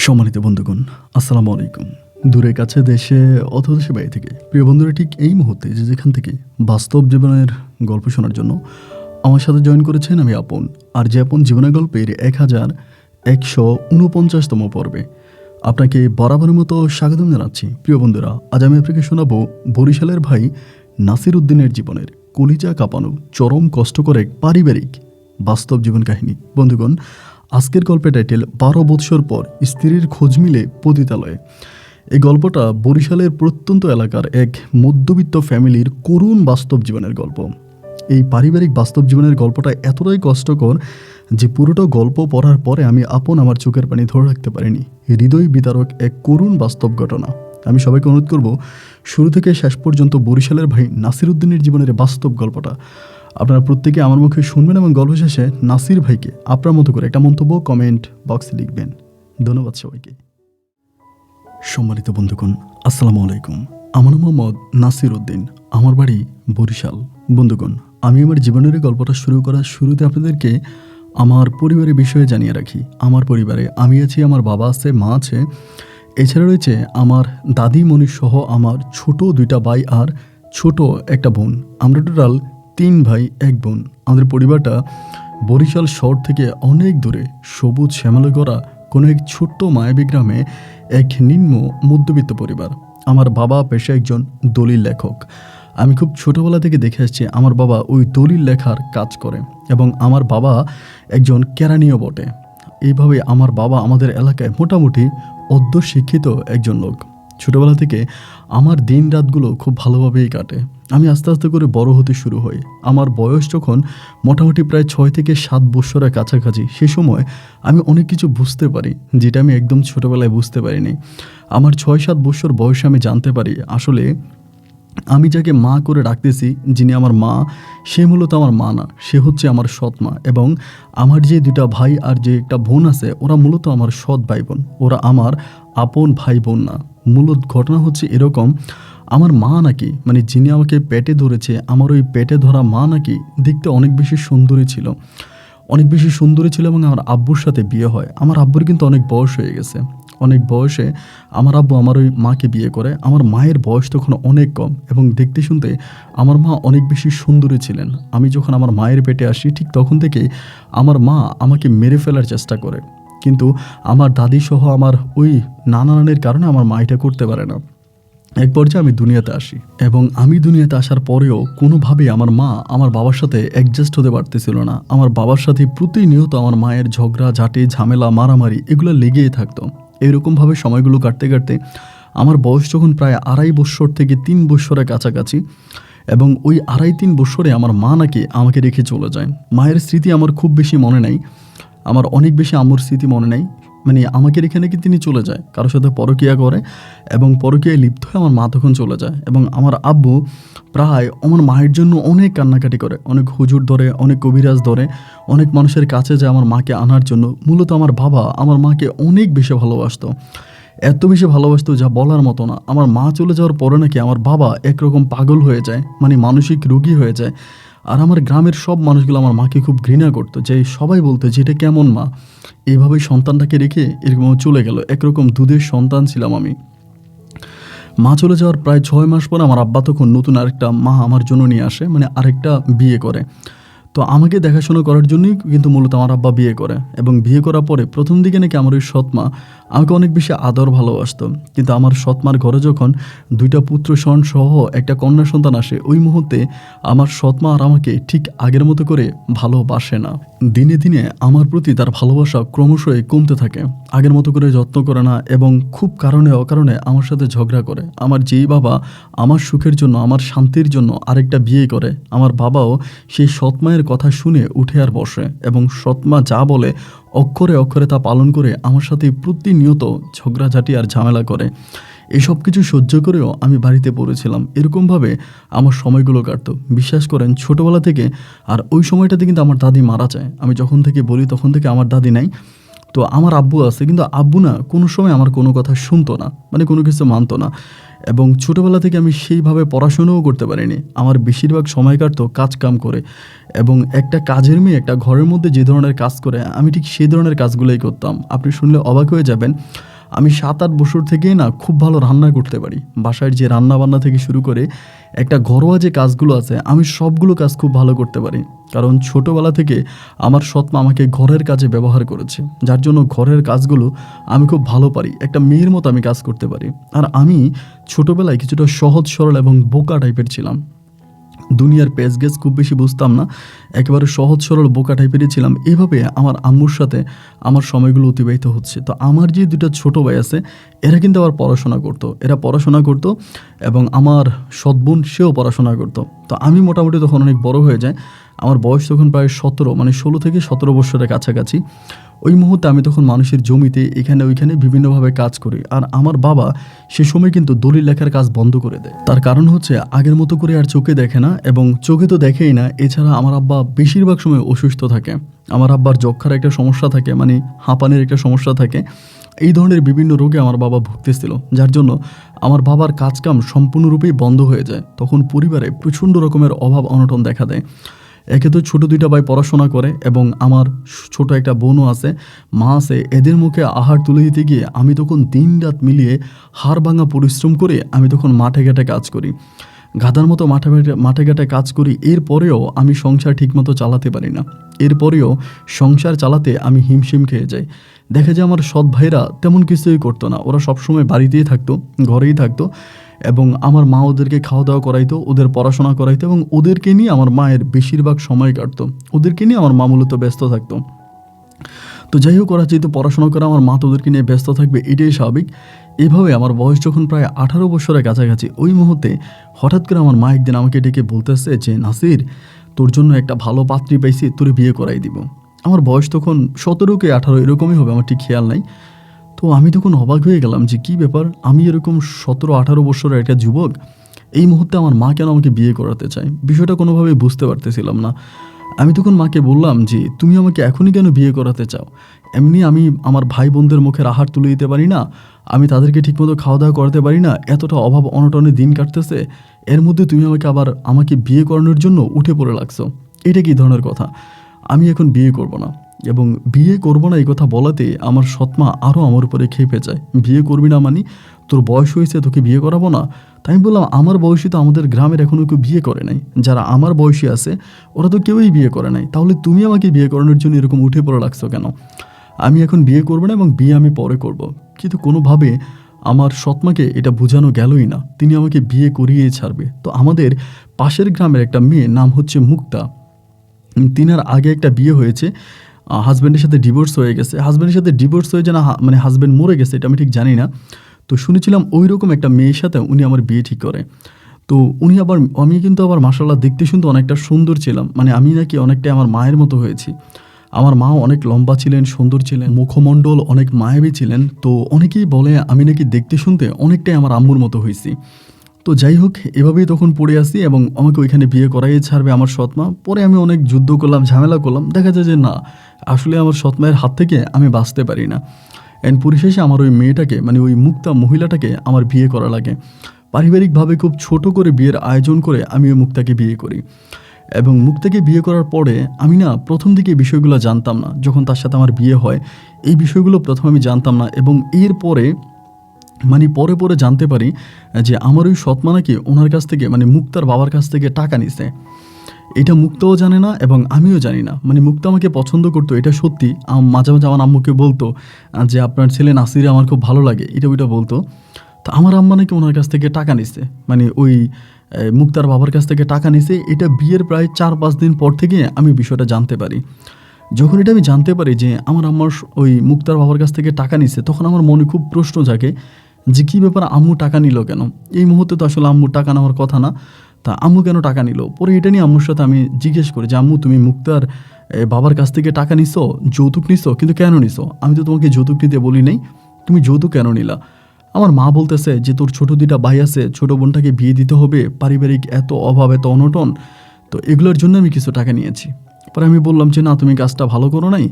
সম্মানিত বন্ধুগণ, আসসালামু আলাইকুম। দূরে কাছে দেশে অথবা দেশে বাইরে থেকে প্রিয় বন্ধুরা, ঠিক এই মুহূর্তে যেখান থেকে বাস্তব জীবনের গল্প শোনার জন্য আমার সাথে জয়েন করেছেন আমি আপন। আর যে আপন জীবনের গল্পের 1149তম পর্বে আপনাকে বরাবরের মতো স্বাগতম জানাচ্ছি। প্রিয় বন্ধুরা, আজ আমি আপনাকে শোনাবো বরিশালের ভাই নাসির উদ্দিনের জীবনের কলিজা কাঁপানো চরম কষ্টকর এক পারিবারিক বাস্তব জীবন কাহিনী। বন্ধুগণ, আজকের গল্পের টাইটেল 12 বৎসর পর স্ত্রীর খোঁজ মিলে পতিতালয়ে। এই গল্পটা বরিশালের প্রত্যন্ত এলাকার এক মধ্যবিত্ত ফ্যামিলির করুণ বাস্তব জীবনের গল্প। এই পারিবারিক বাস্তব জীবনের গল্পটা এতটাই কষ্টকর যে পুরোটা গল্প পড়ার পরে আমি আমার চোখের পানি ধরে রাখতে পারিনি। হৃদয় বিতারক এক করুণ বাস্তব ঘটনা। আমি সবাইকে অনুরোধ করব, শুরু থেকে শেষ পর্যন্ত বরিশালের ভাই নাসির উদ্দিনের জীবনের বাস্তব গল্পটা আপনারা প্রত্যেকে আমার মুখে শুনবেন এবং গল্প শেষে নাসির ভাইকে আপনার মতো করে একটা মন্তব্য কমেন্ট বক্সে লিখবেন। ধন্যবাদ সবাইকে। সম্মানিত বন্ধুগণ, আসসালামু আলাইকুম। আমার নাম মোহাম্মদ নাসির উদ্দিন, আমার বাড়ি বরিশাল। বন্ধুগণ, আমি আমার জীবনের গল্পটা শুরু করার শুরুতে আপনাদেরকে আমার পরিবারের বিষয়ে জানিয়ে রাখি। আমার পরিবারে আমি আছি, আমার বাবা আছে, মা আছে, এছাড়া রয়েছে আমার দাদি মনি সহ আমার ছোট 2টা ভাই আর ছোট একটা বোন। আমরা টোটাল 3 ভাই 1 বোন। আমাদের পরিবারটা বরিশাল শহর থেকে অনেক দূরে সবুজ শ্যামলে গড়া কোনো এক ছোট্ট মায়াবী গ্রামে এক নিম্ন মধ্যবিত্ত পরিবার। আমার বাবা পেশায় একজন দলিল লেখক। আমি খুব ছোটোবেলা থেকে দেখে আসছি আমার বাবা ওই দলিল লেখার কাজ করে এবং আমার বাবা একজন কেরানিও বটে। এইভাবে আমার বাবা আমাদের এলাকায় মোটামুটি অর্ধশিক্ষিত একজন লোক। ছোটোবেলা থেকে আমার দিন রাতগুলো খুব ভালোভাবেই কাটে। আমি আস্তে আস্তে করে বড় হতে শুরু হই। আমার বয়স যখন মোটামুটি প্রায় 6 থেকে 7 বছরের কাছাকাছি, সে সময় আমি অনেক কিছু বুঝতে পারি যেটা আমি একদম ছোটোবেলায় বুঝতে পারিনি। আমার 6-7 বছর বয়সে আমি জানতে পারি আসলে আমি যাকে মা করে ডাকতেছি, যিনি আমার মা, সে মূলত আমার মা না, সে হচ্ছে আমার সৎ মা। এবং আমার যে 2টা ভাই আর যে একটা বোন আছে, ওরা মূলত আমার সৎ ভাই বোন, ওরা আমার আপন ভাই বোন না। মূলত ঘটনা হচ্ছে এরকম, আমার মা নাকি, মানে যিনি আমাকে পেটে ধরেছে, আমার ওই পেটে ধরা মা নাকি দেখতে অনেক বেশি সুন্দরী ছিল, অনেক বেশি সুন্দরী ছিল। এবং আমার আব্বুর সাথে বিয়ে হয়। আমার আব্বুর কিন্তু অনেক বয়স হয়ে গেছে। অনেক বয়সে আমার আব্বু আমার ওই মাকে বিয়ে করে। আমার মায়ের বয়স তখন অনেক কম এবং দেখতে শুনতে আমার মা অনেক বেশি সুন্দরী ছিলেন। আমি যখন আমার মায়ের পেটে আসি, ঠিক তখন থেকে আমার মা আমাকে মেরে ফেলার চেষ্টা করে, কিন্তু আমার দাদি সহ আমার ওই নানা নানির কারণে আমার মা এটা করতে পারে না। এক পর্যায়ে আমি দুনিয়াতে আসি এবং আমি দুনিয়াতে আসার পরেও কোনোভাবেই আমার মা আমার বাবার সাথে অ্যাডজাস্ট হতে পারতেছিল না। আমার বাবার সাথে প্রতিনিয়ত আমার মায়ের ঝগড়া ঝাঁটি ঝামেলা মারামারি এগুলো লেগেই থাকতো। এরকমভাবে সময়গুলো কাটতে কাটতে আমার বয়স যখন প্রায় 2.5 বছর থেকে 3 বছরের কাছাকাছি, এবং ওই 2.5-3 বছরে আমার মা নাকি আমাকে রেখে চলে যায়। মায়ের স্মৃতি আমার খুব বেশি মনে নাই, আমার অনেক বেশি আম্মুর স্মৃতি মনে নেই। মানে আমাকে রেখে নাকি তিনি চলে যায়, কারোর সাথে পরকীয়া করে এবং পরকীয়ায় লিপ্ত হয়ে আমার মা তখন চলে যায়। এবং আমার আব্বু প্রায় আমার মায়ের জন্য অনেক কান্নাকাটি করে, অনেক হুজুর ধরে, অনেক কবিরাজ ধরে, অনেক মানুষের কাছে যায় আমার মাকে আনার জন্য। মূলত আমার বাবা আমার মাকে অনেক বেশি ভালোবাসতো, এত বেশি ভালোবাসতো যা বলার মতো না। আমার মা চলে যাওয়ার পরে নাকি আমার বাবা একরকম পাগল হয়ে যায়, মানে মানসিক রোগী হয়ে যায়। আর আমার গ্রামের সব মানুষগুলো আমার মাকে খুব ঘৃণা করতো, যে সবাই বলতো যে এটা কেমন মা, এইভাবেই সন্তানটাকে রেখে এরকম চলে গেল। একরকম দুধের সন্তান ছিলাম আমি। মা চলে যাওয়ার প্রায় 6 মাস পর আমার আব্বা তখন নতুন আরেকটা মা আমার জন্য নিয়ে আসে, মানে আরেকটা বিয়ে করে। তো আমাকে দেখাশোনা করার জন্যই কিন্তু মূলত আমার আব্বা বিয়ে করে। এবং বিয়ে করার পরে প্রথম দিকে নাকি আমার ওই সৎমা আমাকে অনেক বেশি আদর ভালোবাসতো, কিন্তু আমার সৎমার ঘরে যখন 2টা পুত্র সহ একটা কন্যা সন্তান আসে, ওই মুহূর্তে আমার সৎমা আর আমাকে ঠিক আগের মতো করে ভালোবাসে না। দিনে দিনে আমার প্রতি তার ভালোবাসা ক্রমশই কমতে থাকে, আগের মতো করে যত্ন করে না এবং খুব কারণে অকারণে আমার সাথে ঝগড়া করে। আমার যেই বাবা আমার সুখের জন্য, আমার শান্তির জন্য আরেকটা বিয়ে করে, আমার বাবাও সেই সৎমায়ের কথা শুনে উঠে আর বসে এবং সৎমা যা বলে অক্ষরে অক্ষরে তা পালন করে আমার সাথে প্রতিনিয়ত ঝগড়াঝাটি আর ঝামেলা করে। এসব কিছু সহ্য করেও আমি বাড়িতে পড়েছিলাম। এরকমভাবে আমার সময়গুলো কাটতো, বিশ্বাস করেন, ছোটোবেলা থেকে। আর ওই সময়টাতে কিন্তু আমার দাদি মারা যায়। আমি যখন থেকে বলি তখন থেকে আমার দাদি নাই। তো আমার আব্বু আছে, কিন্তু আব্বু না কোনো সময় আমার কোনো কথা শুনতো না, মানে কোনো কিছু মানতো না। এবং ছোটোবেলা থেকে আমি সেইভাবে পড়াশুনোও করতে পারিনি। আমার বেশিরভাগ সময় কাটতো কাজ কাম করে, এবং একটা কাজের মেয়ে একটা ঘরের মধ্যে যে ধরনের কাজ করে আমি ঠিক সেই ধরনের কাজগুলোই করতাম। আপনি শুনলে অবাক হয়ে যাবেন। আমি 7-8 বছর থেকেই না খুব ভালো রান্না করতে পারি। বাসায় যে রান্না-বান্না থেকে শুরু করে একটা ঘরোয়া যে কাজগুলো আছে, আমি সবগুলো কাজ খুব ভালো করতে পারি। কারণ ছোটোবেলা থেকে আমার সৎমা আমাকে ঘরের কাজে ব্যবহার করেছে। যার জন্য ঘরের কাজগুলো আমি খুব ভালো পারি। একটা মেয়ের মতো আমি কাজ করতে পারি। আর আমি ছোটোবেলায় কিছুটা সহজ সরল এবং বোকা টাইপের ছিলাম। দুনিয়ার পেচ-গেছ খুব বেশি বুঝতাম না। একেবারে সহজ সরল বোকা টাইপেরই ছিলাম। এভাবে আমার আম্মুর সাথে আমার সময়গুলো অতিবাহিত হচ্ছে। তো আমার যে 2টা ছোট ভাই আছে, এরা কিন্তু আবার পড়াশোনা করতো। এরা পড়াশোনা করতো এবং আমার সৎ বোন সেও পড়াশোনা করতো। তো আমি মোটামুটি তখন অনেক বড় হয়ে যাই। আমার বয়স তখন প্রায় 17, মানে 16 থেকে 17 বছরের কাছাকাছি। ওই মুহূর্তে আমি তখন মানুষের জমিতে এখানে ওইখানে বিভিন্নভাবে কাজ করি। আর আমার বাবা সে সময় কিন্তু দলিল লেখার কাজ বন্ধ করে দেয়। তার কারণ হচ্ছে আগের মতো করে আর চোখে দেখে না, এবং চোখে তো দেখেই না। এছাড়া আমার আব্বা বেশিরভাগ সময় অসুস্থ থাকে। আমার আব্বার যক্ষ্মার একটা সমস্যা থাকে, মানে হাঁপানির একটা সমস্যা থাকে। এই ধরনের বিভিন্ন রোগে আমার বাবা ভুগতেছিল, যার জন্য আমার বাবার কাজকাম সম্পূর্ণরূপেই বন্ধ হয়ে যায়। তখন পরিবারে প্রচণ্ড রকমের অভাব অনটন দেখা দেয়। একে তো ছোটো 2টা ভাই পড়াশোনা করে এবং আমার ছোট একটা বোনও আছে, মা আছে। এদের মুখে আহার তুলে দিতে গিয়ে আমি তখন দিন রাত মিলিয়ে হাড় ভাঙা পরিশ্রম করে আমি তখন মাঠে ঘাটে কাজ করি, গাধার মতো মাঠে ঘাটে কাজ করি। এরপরেও আমি সংসার ঠিকমতো চালাতে পারি না। এরপরেও সংসার চালাতে আমি হিমশিম খেয়ে যাই। দেখা যায় আমার সৎ ভাইরা তেমন কিছুই করতো না। ওরা সবসময় বাড়িতেই থাকতো, ঘরেই থাকতো, এবং আমার মা ওদেরকে খাওয়া দাওয়া করাইতো, ওদের পড়াশোনা করাইতো, এবং ওদেরকে নিয়ে আমার মায়ের বেশিরভাগ সময় কাটতো। ওদেরকে নিয়ে আমার মা মূলত ব্যস্ত থাকতো। তো যাই হোক, ওরা যেহেতু পড়াশোনা করে, আমার মা তো ওদেরকে নিয়ে ব্যস্ত থাকবে, এটাই স্বাভাবিক। এভাবে আমার বয়স যখন প্রায় 18 বছরের কাছাকাছি, ওই মুহূর্তে হঠাৎ করে আমার মা একদিন আমাকে ডেকে বলতেছে যে, নাসির, তোর জন্য একটা ভালো পাত্রী পাইছি, তোরে বিয়ে করাই দিব। আমার বয়স তখন 17 কি 18 এরকমই হবে, আমার ঠিক খেয়াল নাই। তো আমি তখন অবাক হয়ে গেলাম যে কী ব্যাপার, আমি এরকম 17-18 বছরের একটা যুবক, এই মুহূর্তে আমার মা কেন আমাকে বিয়ে করাতে চায়? বিষয়টা কোনোভাবেই বুঝতে পারতেছিলাম না। আমি তখন মাকে বললাম যে, তুমি আমাকে এখনই কেন বিয়ে করাতে চাও? এমনি আমি আমার ভাই বোনদের মুখের আহার তুলে দিতে পারি না, আমি তাদেরকে ঠিকমতো খাওয়া দাওয়া করাতে পারি না, এতটা অভাব অনটনে দিন কাটতেছে, এর মধ্যে তুমি আমাকে বিয়ে করানোর জন্য উঠে পড়ে লাগছো। এটা কী ধরনের কথা? আমি এখন বিয়ে করব না। এবং বিয়ে করবো না এই কথা বলাতে আমার সৎমা আরও আমার উপরে খেপে যায়। বিয়ে করবি না মানে? তোর বয়স হয়েছে, তোকে বিয়ে করাবো না? তাই আমি বললাম, আমার বয়সী তো আমাদের গ্রামের এখনও কেউ বিয়ে করে নাই। যারা আমার বয়সী আছে ওরা তো কেউই বিয়ে করে নাই। তাহলে তুমি আমাকে বিয়ে করানোর জন্য এরকম উঠে পড়ে লাগছো কেন? আমি এখন বিয়ে করবো না, এবং বিয়ে আমি পরে করব। কিন্তু কোনোভাবে আমার সৎমাকে এটা বোঝানো গেলই না। তিনি আমাকে বিয়ে করিয়েই ছাড়বে। তো আমাদের পাশের গ্রামের একটা মেয়ে, নাম হচ্ছে মুক্তা। তিনার আগে একটা বিয়ে হয়েছে, হাজব্যান্ডের সাথে ডিভোর্স হয়ে গেছে। হাজব্যান্ডের সাথে ডিভোর্স হয়ে যে না, মানে হাজব্যান্ড মরে গেছে, এটা আমি ঠিক জানি না। তো শুনেছিলাম ওই রকম একটা মেয়ের সাথে উনি আমার বিয়ে ঠিক করে। তো আমি কিন্তু আবার মাশাআল্লাহ দেখতে শুনতে অনেকটা সুন্দর ছিলাম, মানে আমি নাকি অনেকটাই আমার মায়ের মতো হয়েছি। আমার মাও অনেক লম্বা ছিলেন, সুন্দর ছিলেন, মুখমণ্ডল অনেক মায়াবী ছিলেন। তো অনেকেই বলে আমি নাকি দেখতে শুনতে অনেকটাই আমার আম্মুর মতো হয়েছি। তো যাই হোক, এভাবেই তখন পড়ে আসি, এবং আমাকে ওইখানে বিয়ে করাই ছাড়বে আমার সৎমা। পরে আমি অনেক যুদ্ধ করলাম, ঝামেলা করলাম, দেখা যায় যে না, আসলে আমার সৎমায়ের হাত থেকে আমি বাঁচতে পারি না। অ্যান্ড পরিশেষে আমার ওই মেয়েটাকে, মানে ওই মুক্তা মহিলাটাকে আমার বিয়ে করা লাগে। পারিবারিকভাবে খুব ছোট করে বিয়ের আয়োজন করে আমি ওই মুক্তাকে বিয়ে করি। এবং মুক্তাকে বিয়ে করার পরে আমি না প্রথম দিকে এই বিষয়গুলো জানতাম না। যখন তার সাথে আমার বিয়ে হয়, এই বিষয়গুলো প্রথম আমি জানতাম না, এবং এরপরে মানে পরে জানতে পারি যে আমার ওই সৎমা নাকি ওনার কাছ থেকে, মানে মুক্তার বাবার কাছ থেকে টাকা নিছে। এটা মুক্তাও জানে না এবং আমিও জানি না। মানে মুক্তা আমাকে পছন্দ করতো, এটা সত্যি। মাঝে মাঝে আমার আম্মুকে বলতো যে আপনার ছেলে নাসির আমার খুব ভালো লাগে, এটা ওইটা বলতো। তো আমার আম্মা নাকি ওনার কাছ থেকে টাকা নিছে, মানে ওই মুক্তার বাবার কাছ থেকে টাকা নিছে। এটা বিয়ের প্রায় 4-5 দিন পর থেকে আমি বিষয়টা জানতে পারি। যখন এটা আমি জানতে পারি যে আমার আম্মার ওই মুক্তার বাবার কাছ থেকে টাকা নিছে, তখন আমার মনে খুব প্রশ্ন জাগে যে কী ব্যাপার, আম্মু টাকা নিল কেন? এই মুহূর্তে তো আসলে আম্মুর টাকা নেওয়ার কথা না, তা আম্মু কেন টাকা নিল? পরে এটা নিয়ে আম্মুর সাথে আমি জিজ্ঞেস করি যে আম্মু, তুমি মুক্তার বাবার কাছ থেকে টাকা নিছো, যৌতুক নিছো, কিন্তু কেন নিছো? আমি তো তোমাকে যৌতুক নিতে বলি নাই, তুমি যৌতুক কেন নিলা? আমার মা বলতেছে যে তোর ছোট 2টা ভাই আছে, ছোটো বোনটাকে বিয়ে দিতে হবে, পারিবারিক এত অভাব, এত অনটন, তো এগুলোর জন্য আমি কিছু টাকা নিয়েছি। পরে আমি বললাম যে না, তুমি কাজটা ভালো করো নাই,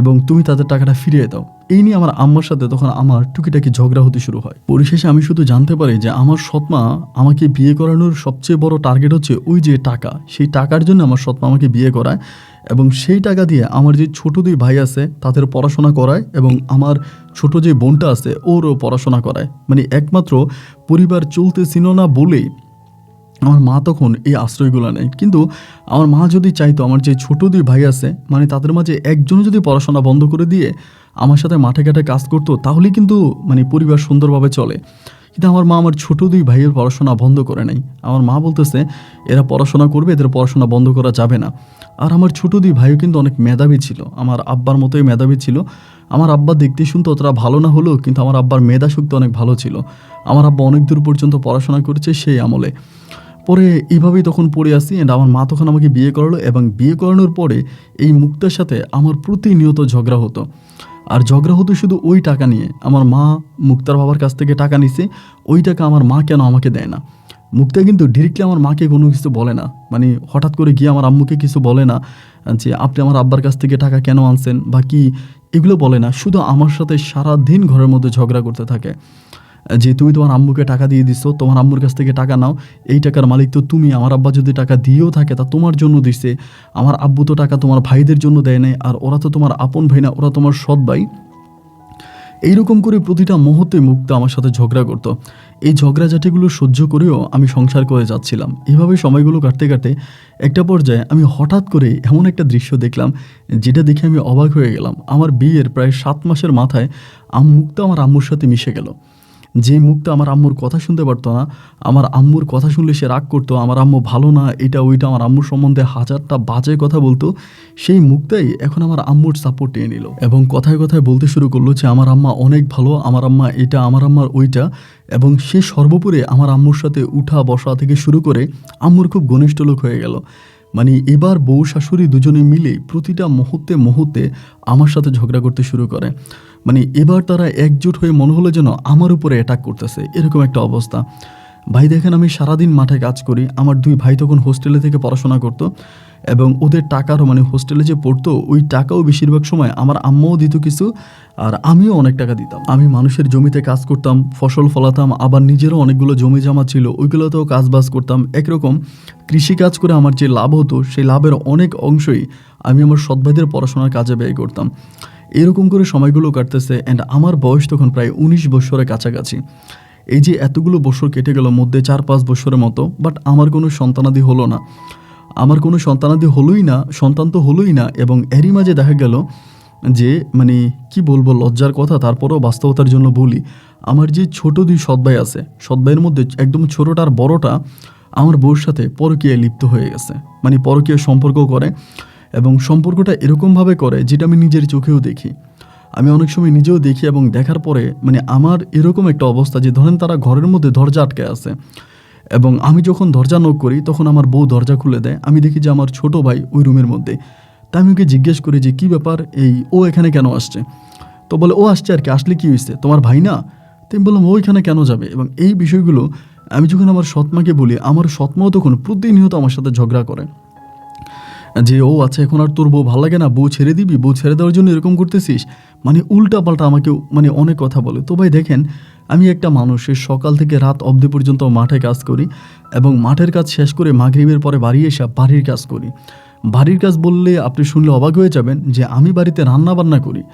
এবং তুমি তাদের টাকাটা ফিরিয়ে দাও। এই নিয়ে আমার আম্মার সাথে তখন আমার টুকিটাকি ঝগড়া হতে শুরু হয়। পরিশেষে আমি শুধু জানতে পারি যে আমার সৎমা আমাকে বিয়ে করানোর সবচেয়ে বড় টার্গেট হচ্ছে ওই যে টাকা। সেই টাকার জন্য আমার সৎমা আমাকে বিয়ে করায়, এবং সেই টাকা দিয়ে আমার যে ছোট 2 ভাই আছে তাদের পড়াশোনা করায় এবং আমার ছোট যে বোনটা আছে ওরও পড়াশোনা করায়। মানে একমাত্র পরিবার চলতেছিল না বলেই আমার মা তখন এই আশ্রয়গুলো নেয়। কিন্তু আমার মা যদি চাইতো আমার যে ছোট 2 ভাই আছে মানে তাদের মাঝে একজনও যদি পড়াশোনা বন্ধ করে দিয়ে আমার সাথে মাঠে ঘাটে কাজ করতো তাহলেই কিন্তু মানে পরিবার সুন্দরভাবে চলে। কিন্তু আমার মা আমার ছোট 2 ভাইয়ের পড়াশোনা বন্ধ করে নাই। আমার মা বলতেছে এরা পড়াশোনা করবে, এদের পড়াশোনা বন্ধ করা যাবে না। আর আমার ছোট 2 ভাইও কিন্তু অনেক মেধাবী ছিল, আমার আব্বার মতোই মেধাবী ছিল। আমার আব্বা দেখতে শুনতে অতটা ভালো না হলেও কিন্তু আমার আব্বার মেধা শক্তি অনেক ভালো ছিল। আমার আব্বা অনেক দূর পর্যন্ত পড়াশোনা করেছে সেই আমলে। পরে এইভাবেই তখন পড়ে আসি অ্যান্ড আমার মা তখন আমাকে বিয়ে করালো এবং বিয়ে করানোর পরে এই মুক্তার সাথে আমার প্রতিনিয়ত ঝগড়া হতো। আর ঝগড়া হতো শুধু ওই টাকা নিয়ে। আমার মা মুক্তার বাবার কাছ থেকে টাকা নিছে, ওই টাকা আমার মা কেন আমাকে দেয় না। মুক্তা কিন্তু ডিরেক্টলি আমার মাকে কোনো কিছু বলে না, মানে হঠাৎ করে গিয়ে আমার আম্মুকে কিছু বলে না যে আপনি আমার আব্বার কাছ থেকে টাকা কেন আনছেন বা কি, এগুলো বলে না। শুধু আমার সাথে সারাদিন ঘরের মধ্যে ঝগড়া করতে থাকে যে তুমি তোমার আম্মুকে টাকা দিয়ে দিছো, তোমার আম্মুর কাছ থেকে টাকা নাও, এই টাকার মালিক তো তুমি। আমার আব্বা যদি টাকা দিয়েও থাকে তা তোমার জন্য দিছে, আমার আব্বু তো টাকা তোমার ভাইদের জন্য দেয় নাই, আর ওরা তো তোমার আপন ভাই না, ওরা তোমার সৎ ভাই। এইরকম করে প্রতিটা মুহূর্তে মুক্তা আমার সাথে ঝগড়া করতো। এই ঝগড়াঝাটিগুলো সহ্য করেও আমি সংসার করে যাচ্ছিলাম। এভাবে সময়গুলো কাটতে কাটতে একটা পর্যায়ে আমি হঠাৎ করে এমন একটা দৃশ্য দেখলাম যেটা দেখে আমি অবাক হয়ে গেলাম। আমার বিয়ের প্রায় 7 মাসের মাথায় মুক্তা আমার আম্মুর সাথে মিশে গেল। যে মুক্তা আমার আম্মুর কথা শুনতে পারতো না, আমার আম্মুর কথা শুনলে সে রাগ করতো, আমার আম্মু ভালো না এটা ওইটা, আমার আম্মুর সম্বন্ধে হাজারটা বাজে কথা বলতো, সেই মুক্তাই এখন আমার আম্মুর সাপোর্ট নিয়ে নিল এবং কথায় কথায় বলতে শুরু করলো যে আমার আম্মা অনেক ভালো, আমার আম্মা এটা, আমার আম্মার ওইটা। এবং সে সর্বোপরি আমার আম্মুর সাথে উঠা বসা থেকে শুরু করে আম্মুর খুব ঘনিষ্ঠ লোক হয়ে গেল। মানে এবার বউ শাশুড়ি দুজনে মিলে প্রতিটা মুহূর্তে মুহূর্তে আমার সাথে ঝগড়া করতে শুরু করে। মানে এবার তারা একজোট হয়ে মনে হলো যেন আমার উপরে অ্যাটাক করতেছে, এরকম একটা অবস্থা। ভাই দেখেন আমি সারাদিন মাঠে কাজ করি, আমার 2 ভাই তখন হোস্টেলে থেকে পড়াশোনা করতো এবং ওদের টাকারও মানে হোস্টেলে যে পড়তো ওই টাকাও বেশিরভাগ সময় আমার আম্মাও দিত কিছু, আর আমিও অনেক টাকা দিতাম। আমি মানুষের জমিতে কাজ করতাম, ফসল ফলাতাম, আবার নিজেরও অনেকগুলো জমি জমা ছিল, ওইগুলোতেও কাজবাজ করতাম। একরকম কৃষিকাজ করে আমার যে লাভ হতো সেই লাভের অনেক অংশই আমি আমার সৎ ভাইদের পড়াশোনার কাজে ব্যয় করতাম। এরকম করে সময়গুলো কাটতেছে অ্যান্ড আমার বয়স তখন প্রায় 19 বছরের কাছাকাছি। এই যে এতগুলো বছর কেটে গেল, মধ্যে 4-5 বছরের মতো, বাট আমার কোনো সন্তানাদি হলো না। আমার কোনো সন্তানাদি হলোই না, সন্তান তো হলোই না। এবং এরই মাঝে দেখা গেল যে মানে কি বলবো, লজ্জার কথা, তারপরেও বাস্তবতার জন্য বলি, আমার যে ছোট 2 সৎ ভাই আছে, সৎ ভাইয়ের মধ্যে একদম ছোটোটা আর বড়টা আমার বউর সাথে পরকীয়ায় লিপ্ত হয়ে গেছে। মানে পরকীয় সম্পর্ক করে এবং সম্পর্কটা এরকমভাবে করে যেটা আমি নিজের চোখেও দেখি, আমি অনেক সময় নিজেও দেখি। এবং দেখার পরে মানে আমার এরকম একটা অবস্থা যে ধরেন তারা ঘরের মধ্যে দরজা আটকে আছে এবং আমি যখন দরজা নক করি তখন আমার বউ দরজা খুলে দেয়, আমি দেখি যে আমার ছোট ভাই ওই রুমের মধ্যে। তাই আমি ওকে জিজ্ঞেস করি যে কী ব্যাপার, ও এখানে কেন আসছে? তো বলে ও আসছে আর কি, আসলে কী হয়েছে, তোমার ভাই না? তো আমি বললাম ও এখানে কেন যাবে? এবং এই বিষয়গুলো আমি যখন আমার সৎমাকে বলি, আমার সৎমাও তখন প্রতিনিয়ত আমার সাথে ঝগড়া করে যে ও আচ্ছা এখন আর তোর বউ ভালো লাগে না, বউ ছেড়ে দিবি, বউ ছেড়ে দেওয়ার জন্য এরকম করতেছিস, মানে উল্টা পাল্টা আমাকে মানে অনেক কথা বলে। তো ভাই দেখেন আমি একটা মানুষের সকাল থেকে রাত অবধি পর্যন্ত মাঠে কাজ করি এবং মাঠের কাজ শেষ করে মাগরিবের পরে বাড়ি এসে বাড়ির কাজ করি। বাড়ির কাজ বললে আপনি শুনলে অবাক হয়ে যাবেন যে আমি বাড়িতে রান্না বান্না করি।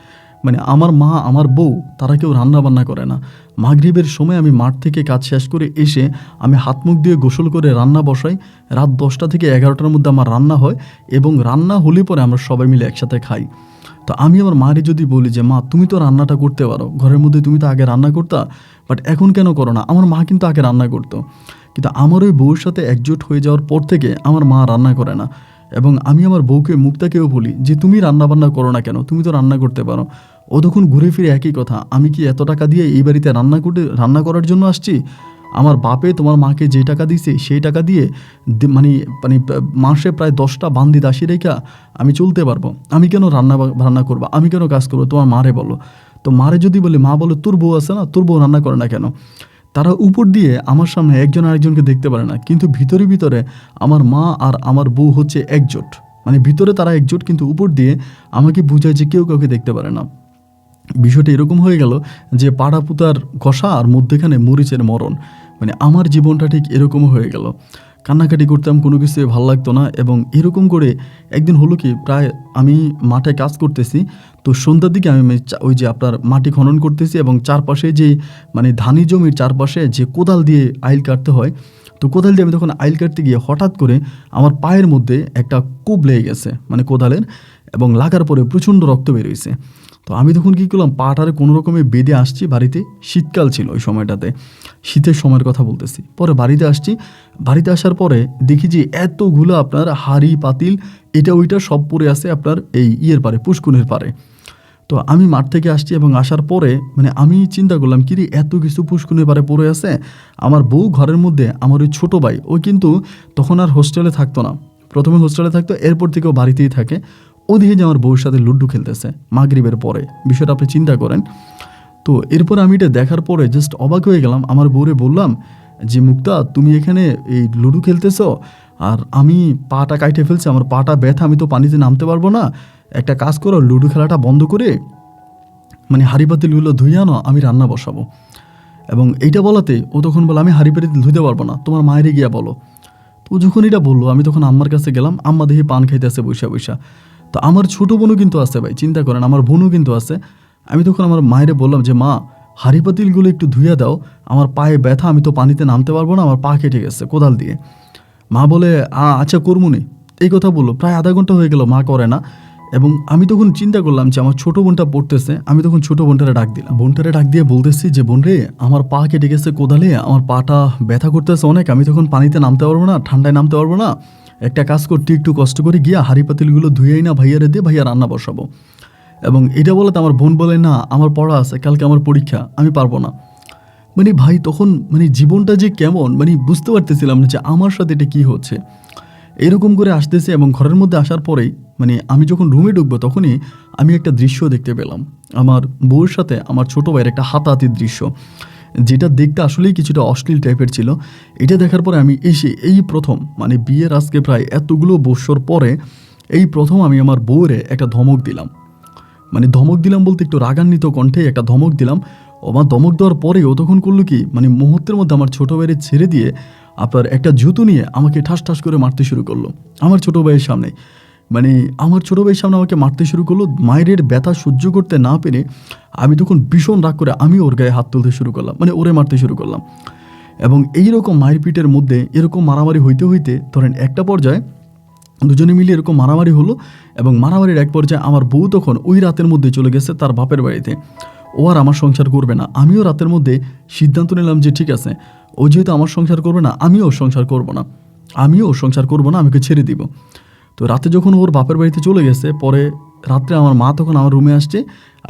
মানে আমার মা আমার বউ তারা কেউ রান্না বান্না করে না। মাগরিবের সময় আমি মাঠ থেকে কাজ শেষ করে এসে আমি হাত মুখ দিয়ে গোসল করে রান্না বসাই, রাত 10টা থেকে 11টার মধ্যে আমার রান্না হয় এবং রান্না হলে পরে আমরা সবাই মিলে একসাথে খাই। তো আমি আমার মারে যদি বলি যে মা তুমি তো রান্নাটা করতে পারো, ঘরের মধ্যে তুমি তো আগে রান্না করতা, বাট এখন কেন করো না? আমার মা কিন্তু আগে রান্না করতো, কিন্তু আমার ওই বউর সাথে একজোট হয়ে যাওয়ার পর থেকে আমার মা রান্না করে না। এবং আমি আমার বউকে মুক্তাকেও বলি যে তুমি রান্না বান্না করো না কেন, তুমি তো রান্না করতে পারো। ও তখন ঘুরে ফিরে একই কথা, আমি কি এত টাকা দিয়ে এই বাড়িতে রান্না করার জন্য আসছি? আমার বাপে তোমার মাকে যে টাকা দিছে সেই টাকা দিয়ে মানে মানে মাসে প্রায় 10টা বান্দি দাসী রেখা আমি চলতে পারবো, আমি কেন রান্না করবো, আমি কেন কাজ করবো? তোমার মারে বলো। তো মারে যদি বলি, মা বলে তোর বউ আছে না, তোর বউ রান্না করে না কেন? তারা উপর দিয়ে আমার সামনে একজন আরেকজনকে দেখতে পারে না, কিন্তু ভিতরে ভিতরে আমার মা আর আমার বউ হচ্ছে একজোট। মানে ভিতরে তারা একজোট, কিন্তু উপর দিয়ে আমাকে বুঝায় যে কেউ কাউকে দেখতে পারে না। বিষয়টা এরকম হয়ে গেল যে পাড়া পুতার কষা আর মধ্যেখানে মরিচের মরণ। মানে আমার জীবনটা ঠিক এরকমও হয়ে গেল। কান্নাকাটি করতাম, কোনো কিছু ভালো লাগতো না। এবং এরকম করে একদিন হলো কি, প্রায় আমি মাঠে কাজ করতেছি, তো সন্ধ্যার দিকে আমি ওই যে আপনার মাটি খনন করতেছি এবং চারপাশে যে মানে ধানি জমির চারপাশে যে কোদাল দিয়ে আইল কাটতে হয়, তো কোদাল দিয়ে আমি তখন আইল কাটতে গিয়ে হঠাৎ করে আমার পায়ের মধ্যে একটা কোপ লেগে গেছে মানে কোদালের, এবং লাগার পরে প্রচণ্ড রক্ত বেরোইছে। তো আমি তখন কী করলাম, পাটারে কোনো রকমে বেঁধে আসছি বাড়িতে। শীতকাল ছিল ওই সময়টাতে, শীতের সময়ের কথা বলতেছি। পরে বাড়িতে আসছি, বাড়িতে আসার পরে দেখি যে এতগুলো আপনার হাঁড়ি পাতিল এটা ওইটা সব পড়ে আছে আপনার এই ইয়ের পারে, পুষ্কুনের পারে। তো আমি মাঠ থেকে আসছি এবং আসার পরে মানে আমি চিন্তা করলাম, কিরে এত কিছু পুষ্কুনের পারে পড়ে আছে। আমার বউ ঘরের মধ্যে, আমার ওই ছোটো ভাই, ও কিন্তু তখন আর হোস্টেলে থাকতো না, প্রথমে হোস্টেলে থাকতো, এরপর থেকে ও বাড়িতেই থাকে। ও দেখে যে আমার বউর সাথে লুডু খেলতেছে মাগরিবের পরে, বিষয়টা আপনি চিন্তা করেন। তো এরপর আমি এটা দেখার পরে জাস্ট অবাক হয়ে গেলাম। আমার বউরে বললাম যে, মুক্তা তুমি এখানে এই লুডো খেলতেছো আর আমি পাটা কাইটে ফেলছি, আমার পাটা ব্যথা, আমি তো পানিতে নামতে পারবো না। একটা কাজ করো, লুডো খেলাটা বন্ধ করে মানে হাঁড়ি পাতিলগুলো ধুয়ে আনো, আমি রান্না বসাবো। এবং এইটা বলাতে ও তখন বলে, আমি হাঁড়ি পাতিল ধুতে পারবো না, তোমার মায়েরে গিয়া বলো। তো যখন এটা বললো, আমি তখন আম্মার কাছে গেলাম, আম্মা দেখি পান খাইতেছে বৈশা বৈশা। তো আমার ছোটো বোনও কিন্তু আছে ভাই, চিন্তা করেন, আমার বোনও কিন্তু আছে। আমি তখন আমার মায়েরে বললাম যে, মা হাঁড়ি পাতিলগুলো একটু ধুয়ে দাও, আমার পায়ে ব্যথা, আমি তো পানিতে নামতে পারবো না, আমার পা কেটে গেছে কোদাল দিয়ে। মা বলে, আচ্ছা করমুনি। এই কথা বললো, প্রায় আধা ঘন্টা হয়ে গেল, মা করে না। এবং আমি তখন চিন্তা করলাম যে আমার ছোটো বোনটা পড়তেছে, আমি তখন ছোটো বোনটারে ডাক দিলাম, বোনটারে ডাক দিয়ে বলতেছি যে, বোন রে, আমার পা কেটে গেছে কোদালে, আমার পাটা ব্যথা করতেছে অনেক, আমি তখন পানিতে নামতে পারবো না, ঠান্ডায় নামতে পারবো না। একটা কাজ করতে একটু কষ্ট করে গিয়া হাঁড়ি পাতিলগুলো ধুয়েই না ভাইয়ারে দিয়ে, ভাইয়া রান্না বসাবো। এবং এটা বলতে আমার বোন বলে, না আমার পড়া আছে, কালকে আমার পরীক্ষা, আমি পারবো না। মানে ভাই তখন মানে জীবনটা যে কেমন, মানে বুঝতে পারতেছিলাম না যে আমার সাথে এটা কী হচ্ছে। এরকম করে আসতেছে এবং ঘরের মধ্যে আসার পরেই মানে আমি যখন রুমে ঢুকবো, তখনই আমি একটা দৃশ্য দেখতে পেলাম, আমার বউর সাথে আমার ছোটো ভাইয়ের একটা হাতাহাতির দৃশ্য, যেটা দেখতে আসলেই কিছুটা অশ্লীল টাইপের ছিল। এটা দেখার পরে আমি এসে এই প্রথম মানে বিয়ের আজকে প্রায় এতগুলো বৎসর পরে এই প্রথম আমি আমার বউরে একটা ধমক দিলাম। মানে ধমক দিলাম বলতে একটু রাগান্বিত কণ্ঠে একটা ধমক দিলাম। আমার ধমক দেওয়ার পরেও তখন করলো কি, মানে মুহূর্তের মধ্যে আমার ছোটো ভাইয়ের ছেড়ে দিয়ে আপনার একটা জুতো নিয়ে আমাকে ঠাস ঠাস করে মারতে শুরু করলো আমার ছোটো ভাইয়ের সামনে। মানে আমার ছোটো ভাইয়ের সামনে আমাকে মারতে শুরু করলো। মায়ের ব্যথা সহ্য করতে না পেরে আমি তখন ভীষণ রাগ করে আমি ওর গায়ে হাত তুলতে শুরু করলাম, মানে ওরে মারতে শুরু করলাম। এবং এইরকম মারপিটের মধ্যে এরকম মারামারি হইতে হইতে ধরেন একটা পর্যায়ে দুজনে মিলে এরকম মারামারি হলো। এবং মারামারির এক পর্যায়ে আমার বউ তখন ওই রাতের মধ্যে চলে গেছে তার বাপের বাড়িতে, ও আর আমার সংসার করবে না। আমিও রাতের মধ্যে সিদ্ধান্ত নিলাম যে ঠিক আছে, ও যেহেতু আমার সংসার করবে না, আমিও সংসার করব না, আমাকে ছেড়ে দিব। তো রাতে যখন ওর বাপের বাড়িতে চলে গেছে, পরে রাত্রে আমার মা তখন আমার রুমে আসছে,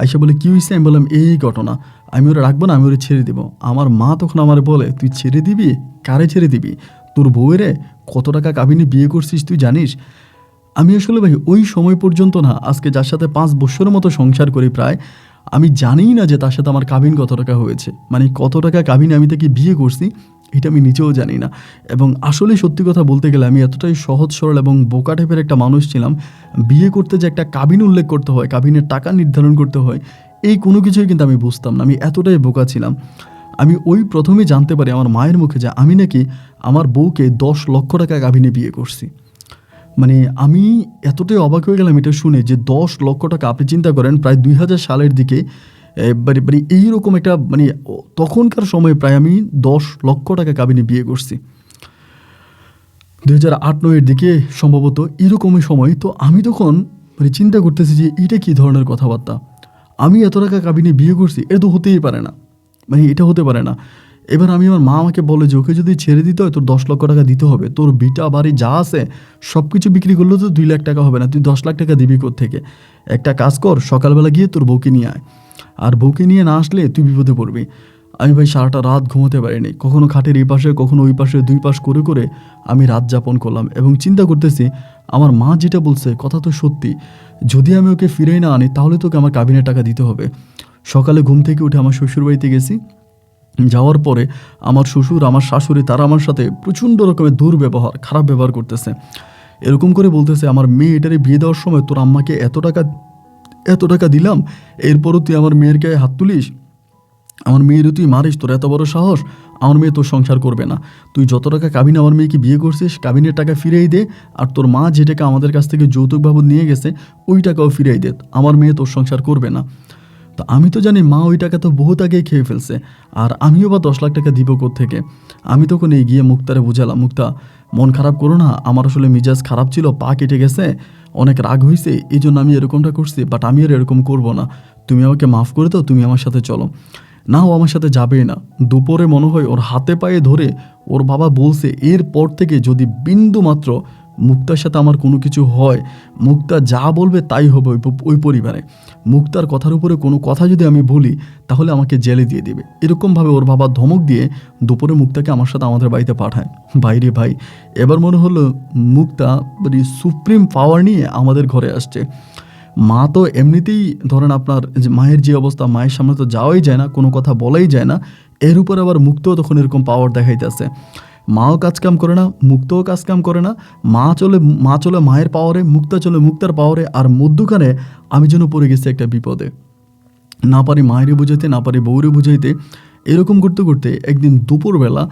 আইসা বলে, কী হয়েছে? আমি বললাম, এই ঘটনা, আমি ওরা রাখবো না, আমি ওরা ছেড়ে দিব। আমার মা তখন আমার বলে, তুই ছেড়ে দিবি? কারে ছেড়ে দিবি? তোর বউয়েরে কত টাকা কাবিনে বিয়ে করছিস তুই জানিস? আমি আসলে ভাই ওই সময় পর্যন্ত না, আজকে যার সাথে 5 বছরের মতো সংসার করি প্রায়, আমি জানিই না যে তার সাথে আমার কাবিন কত টাকা হয়েছে, মানে কত টাকা কাবিনে আমি তাকে বিয়ে করছি এটা আমি নিজেও জানি না। এবং আসলে সত্যি কথা বলতে গেলে আমি এতটাই সহজ সরল এবং বোকা টাইপের একটা মানুষ ছিলাম, বিয়ে করতে যে একটা কাবিন উল্লেখ করতে হয়, কাবিনের টাকা নির্ধারণ করতে হয়, এই কোনো কিছুই কিন্তু আমি বুঝতাম না, আমি এতটাই বোকা ছিলাম। আমি ওই প্রথমেই জানতে পারি আমার মায়ের মুখে যে আমি নাকি আমার বউকে 10 লক্ষ টাকা কাবিনে বিয়ে করছি। মানে আমি এতটাই অবাক হয়ে গেলাম এটা শুনে যে 10 লক্ষ টাকা, আপনি চিন্তা করেন প্রায় 2000 সালের দিকে মানে এইরকম একটা মানে তখনকার সময়ে প্রায় আমি 10 লক্ষ টাকা কাবিনে বিয়ে করছি 2008-9 দিকে সম্ভবত এরকমই সময়। তো আমি তখন মানে চিন্তা করতেছি যে এটা কী ধরনের কথাবার্তা, আমি এত টাকা কাবিনে বিয়ে করছি, এটা তো হতেই পারে না, মানে এটা হতে পারে না। এবার আমার মা আমাকে বলে যে ওকে যদি ছেড়ে দিতে হয় তোর 10 লক্ষ টাকা দিতে হবে, তোর বিটা বাড়ি যা আছে সব কিছু বিক্রি করলেও তো 2 লাখ টাকা হবে না, তুই 10 লাখ টাকা দিবি কোত্থেকে? একটা কাজ কর, সকালবেলা গিয়ে তোর বউকে নিয়ে আয়, আর বউকে নিয়ে না আসলে তুই বিপদে পড়বি। আমি ভাই সারাটা রাত ঘুমোতে পারিনি, কখনো খাটের এই পাশে কখনো ওই পাশে 2 পাশ করে করে আমি রাত যাপন করলাম। এবং চিন্তা করতেছি আমার মা যেটা বলছে কথা তো সত্যি, যদি আমি ওকে ফিরে না আনি তাহলে তোকে আমার কাবিনের টাকা দিতে হবে। সকালে ঘুম থেকে উঠে আমার শ্বশুরবাড়িতে গেছি, যাওয়ার পরে আমার শ্বশুর আমার শাশুড়ি তারা আমার সাথে প্রচণ্ড রকমের দুর্ব্যবহার, খারাপ ব্যবহার করতেছে। এরকম করে বলতেছে, আমার মেয়ে এটারে বিয়ে দেওয়ার সময় তোর আম্মাকে এত টাকা দিলাম, এরপরও তুই আমার মেয়ের গায়ে হাত তুলিস, আমার মেয়ের তুই মারিস, তোর এত বড় সাহস, আমার মেয়ে তোর সংসার করবে না। তুই যত টাকা কাবিনে আমার মেয়েকে বিয়ে করছিস কাবিনের টাকা ফিরিয়ে দে, আর তোর মা যে টাকা আমাদের কাছ থেকে যৌতুক বাবদ নিয়ে গেছে ওই টাকাও ফিরিয়ে দে, আমার মেয়ে তোর সংসার করবে না। তো আমি তো জানি মা ওই টাকা তো বহুত আগেই খেয়ে ফেলছে, আর আমিও বা 10 লাখ টাকা দিব থেকে। আমি তখন এই গিয়ে মুক্তারে বুঝালাম, মুক্তা মন খারাপ করো না, আমার আসলে মিজাজ খারাপ ছিল, পা কেটে গেছে, অনেক রাগ হয়েছে, এই জন্য আমি এরকমটা করছি, বাট আমি আর এরকম করব না, তুমি আমাকে মাফ করে দাও, তুমি আমার সাথে চলো। না, ও আমার সাথে যাবেই না। দুপুরে মনে হয় ওর হাতে পায়ে ধরে ওর বাবা বলছে এরপর থেকে যদি বিন্দু মাত্র মুক্তার সাথে আমার কোনো কিছু হয়, মুক্তা যা বলবে তাই হবে ওই পরিবারে। মুক্তার কথার উপরে কোনো কথা যদি আমি বলি তাহলে আমাকে জেলে দিয়ে দিবে, এরকমভাবে ওর বাবা ধমক দিয়ে দুপুরে মুক্তাকে আমার সাথে আমাদের বাড়িতে পাঠায়। বাইরে ভাই, এবার মনে হলো মুক্তা সুপ্রিম পাওয়ার নিয়ে আমাদের ঘরে আসছে। মা তো এমনিতেই ধরেন আপনার যে মায়ের যে অবস্থা, মায়ের সামনে তো যাওয়াই যায় না, কোনো কথা বলাই যায় না, এর উপর আবার মুক্তও তখন এরকম পাওয়ার দেখাইতেছে। মাও কাজকাম করে না, মুক্তও কাজকাম করে না, মা চলে মায়ের পাওয়ারে, মুক্তা চলে মুক্তার পাওয়ারে, আর মধ্যখানে আমি যেন পড়ে গেছি একটা বিপদে। না পারি মায়েরে বুঝাইতে, না পারি বউরে বুঝাইতে। এরকম করতে করতে একদিন দুপুরবেলা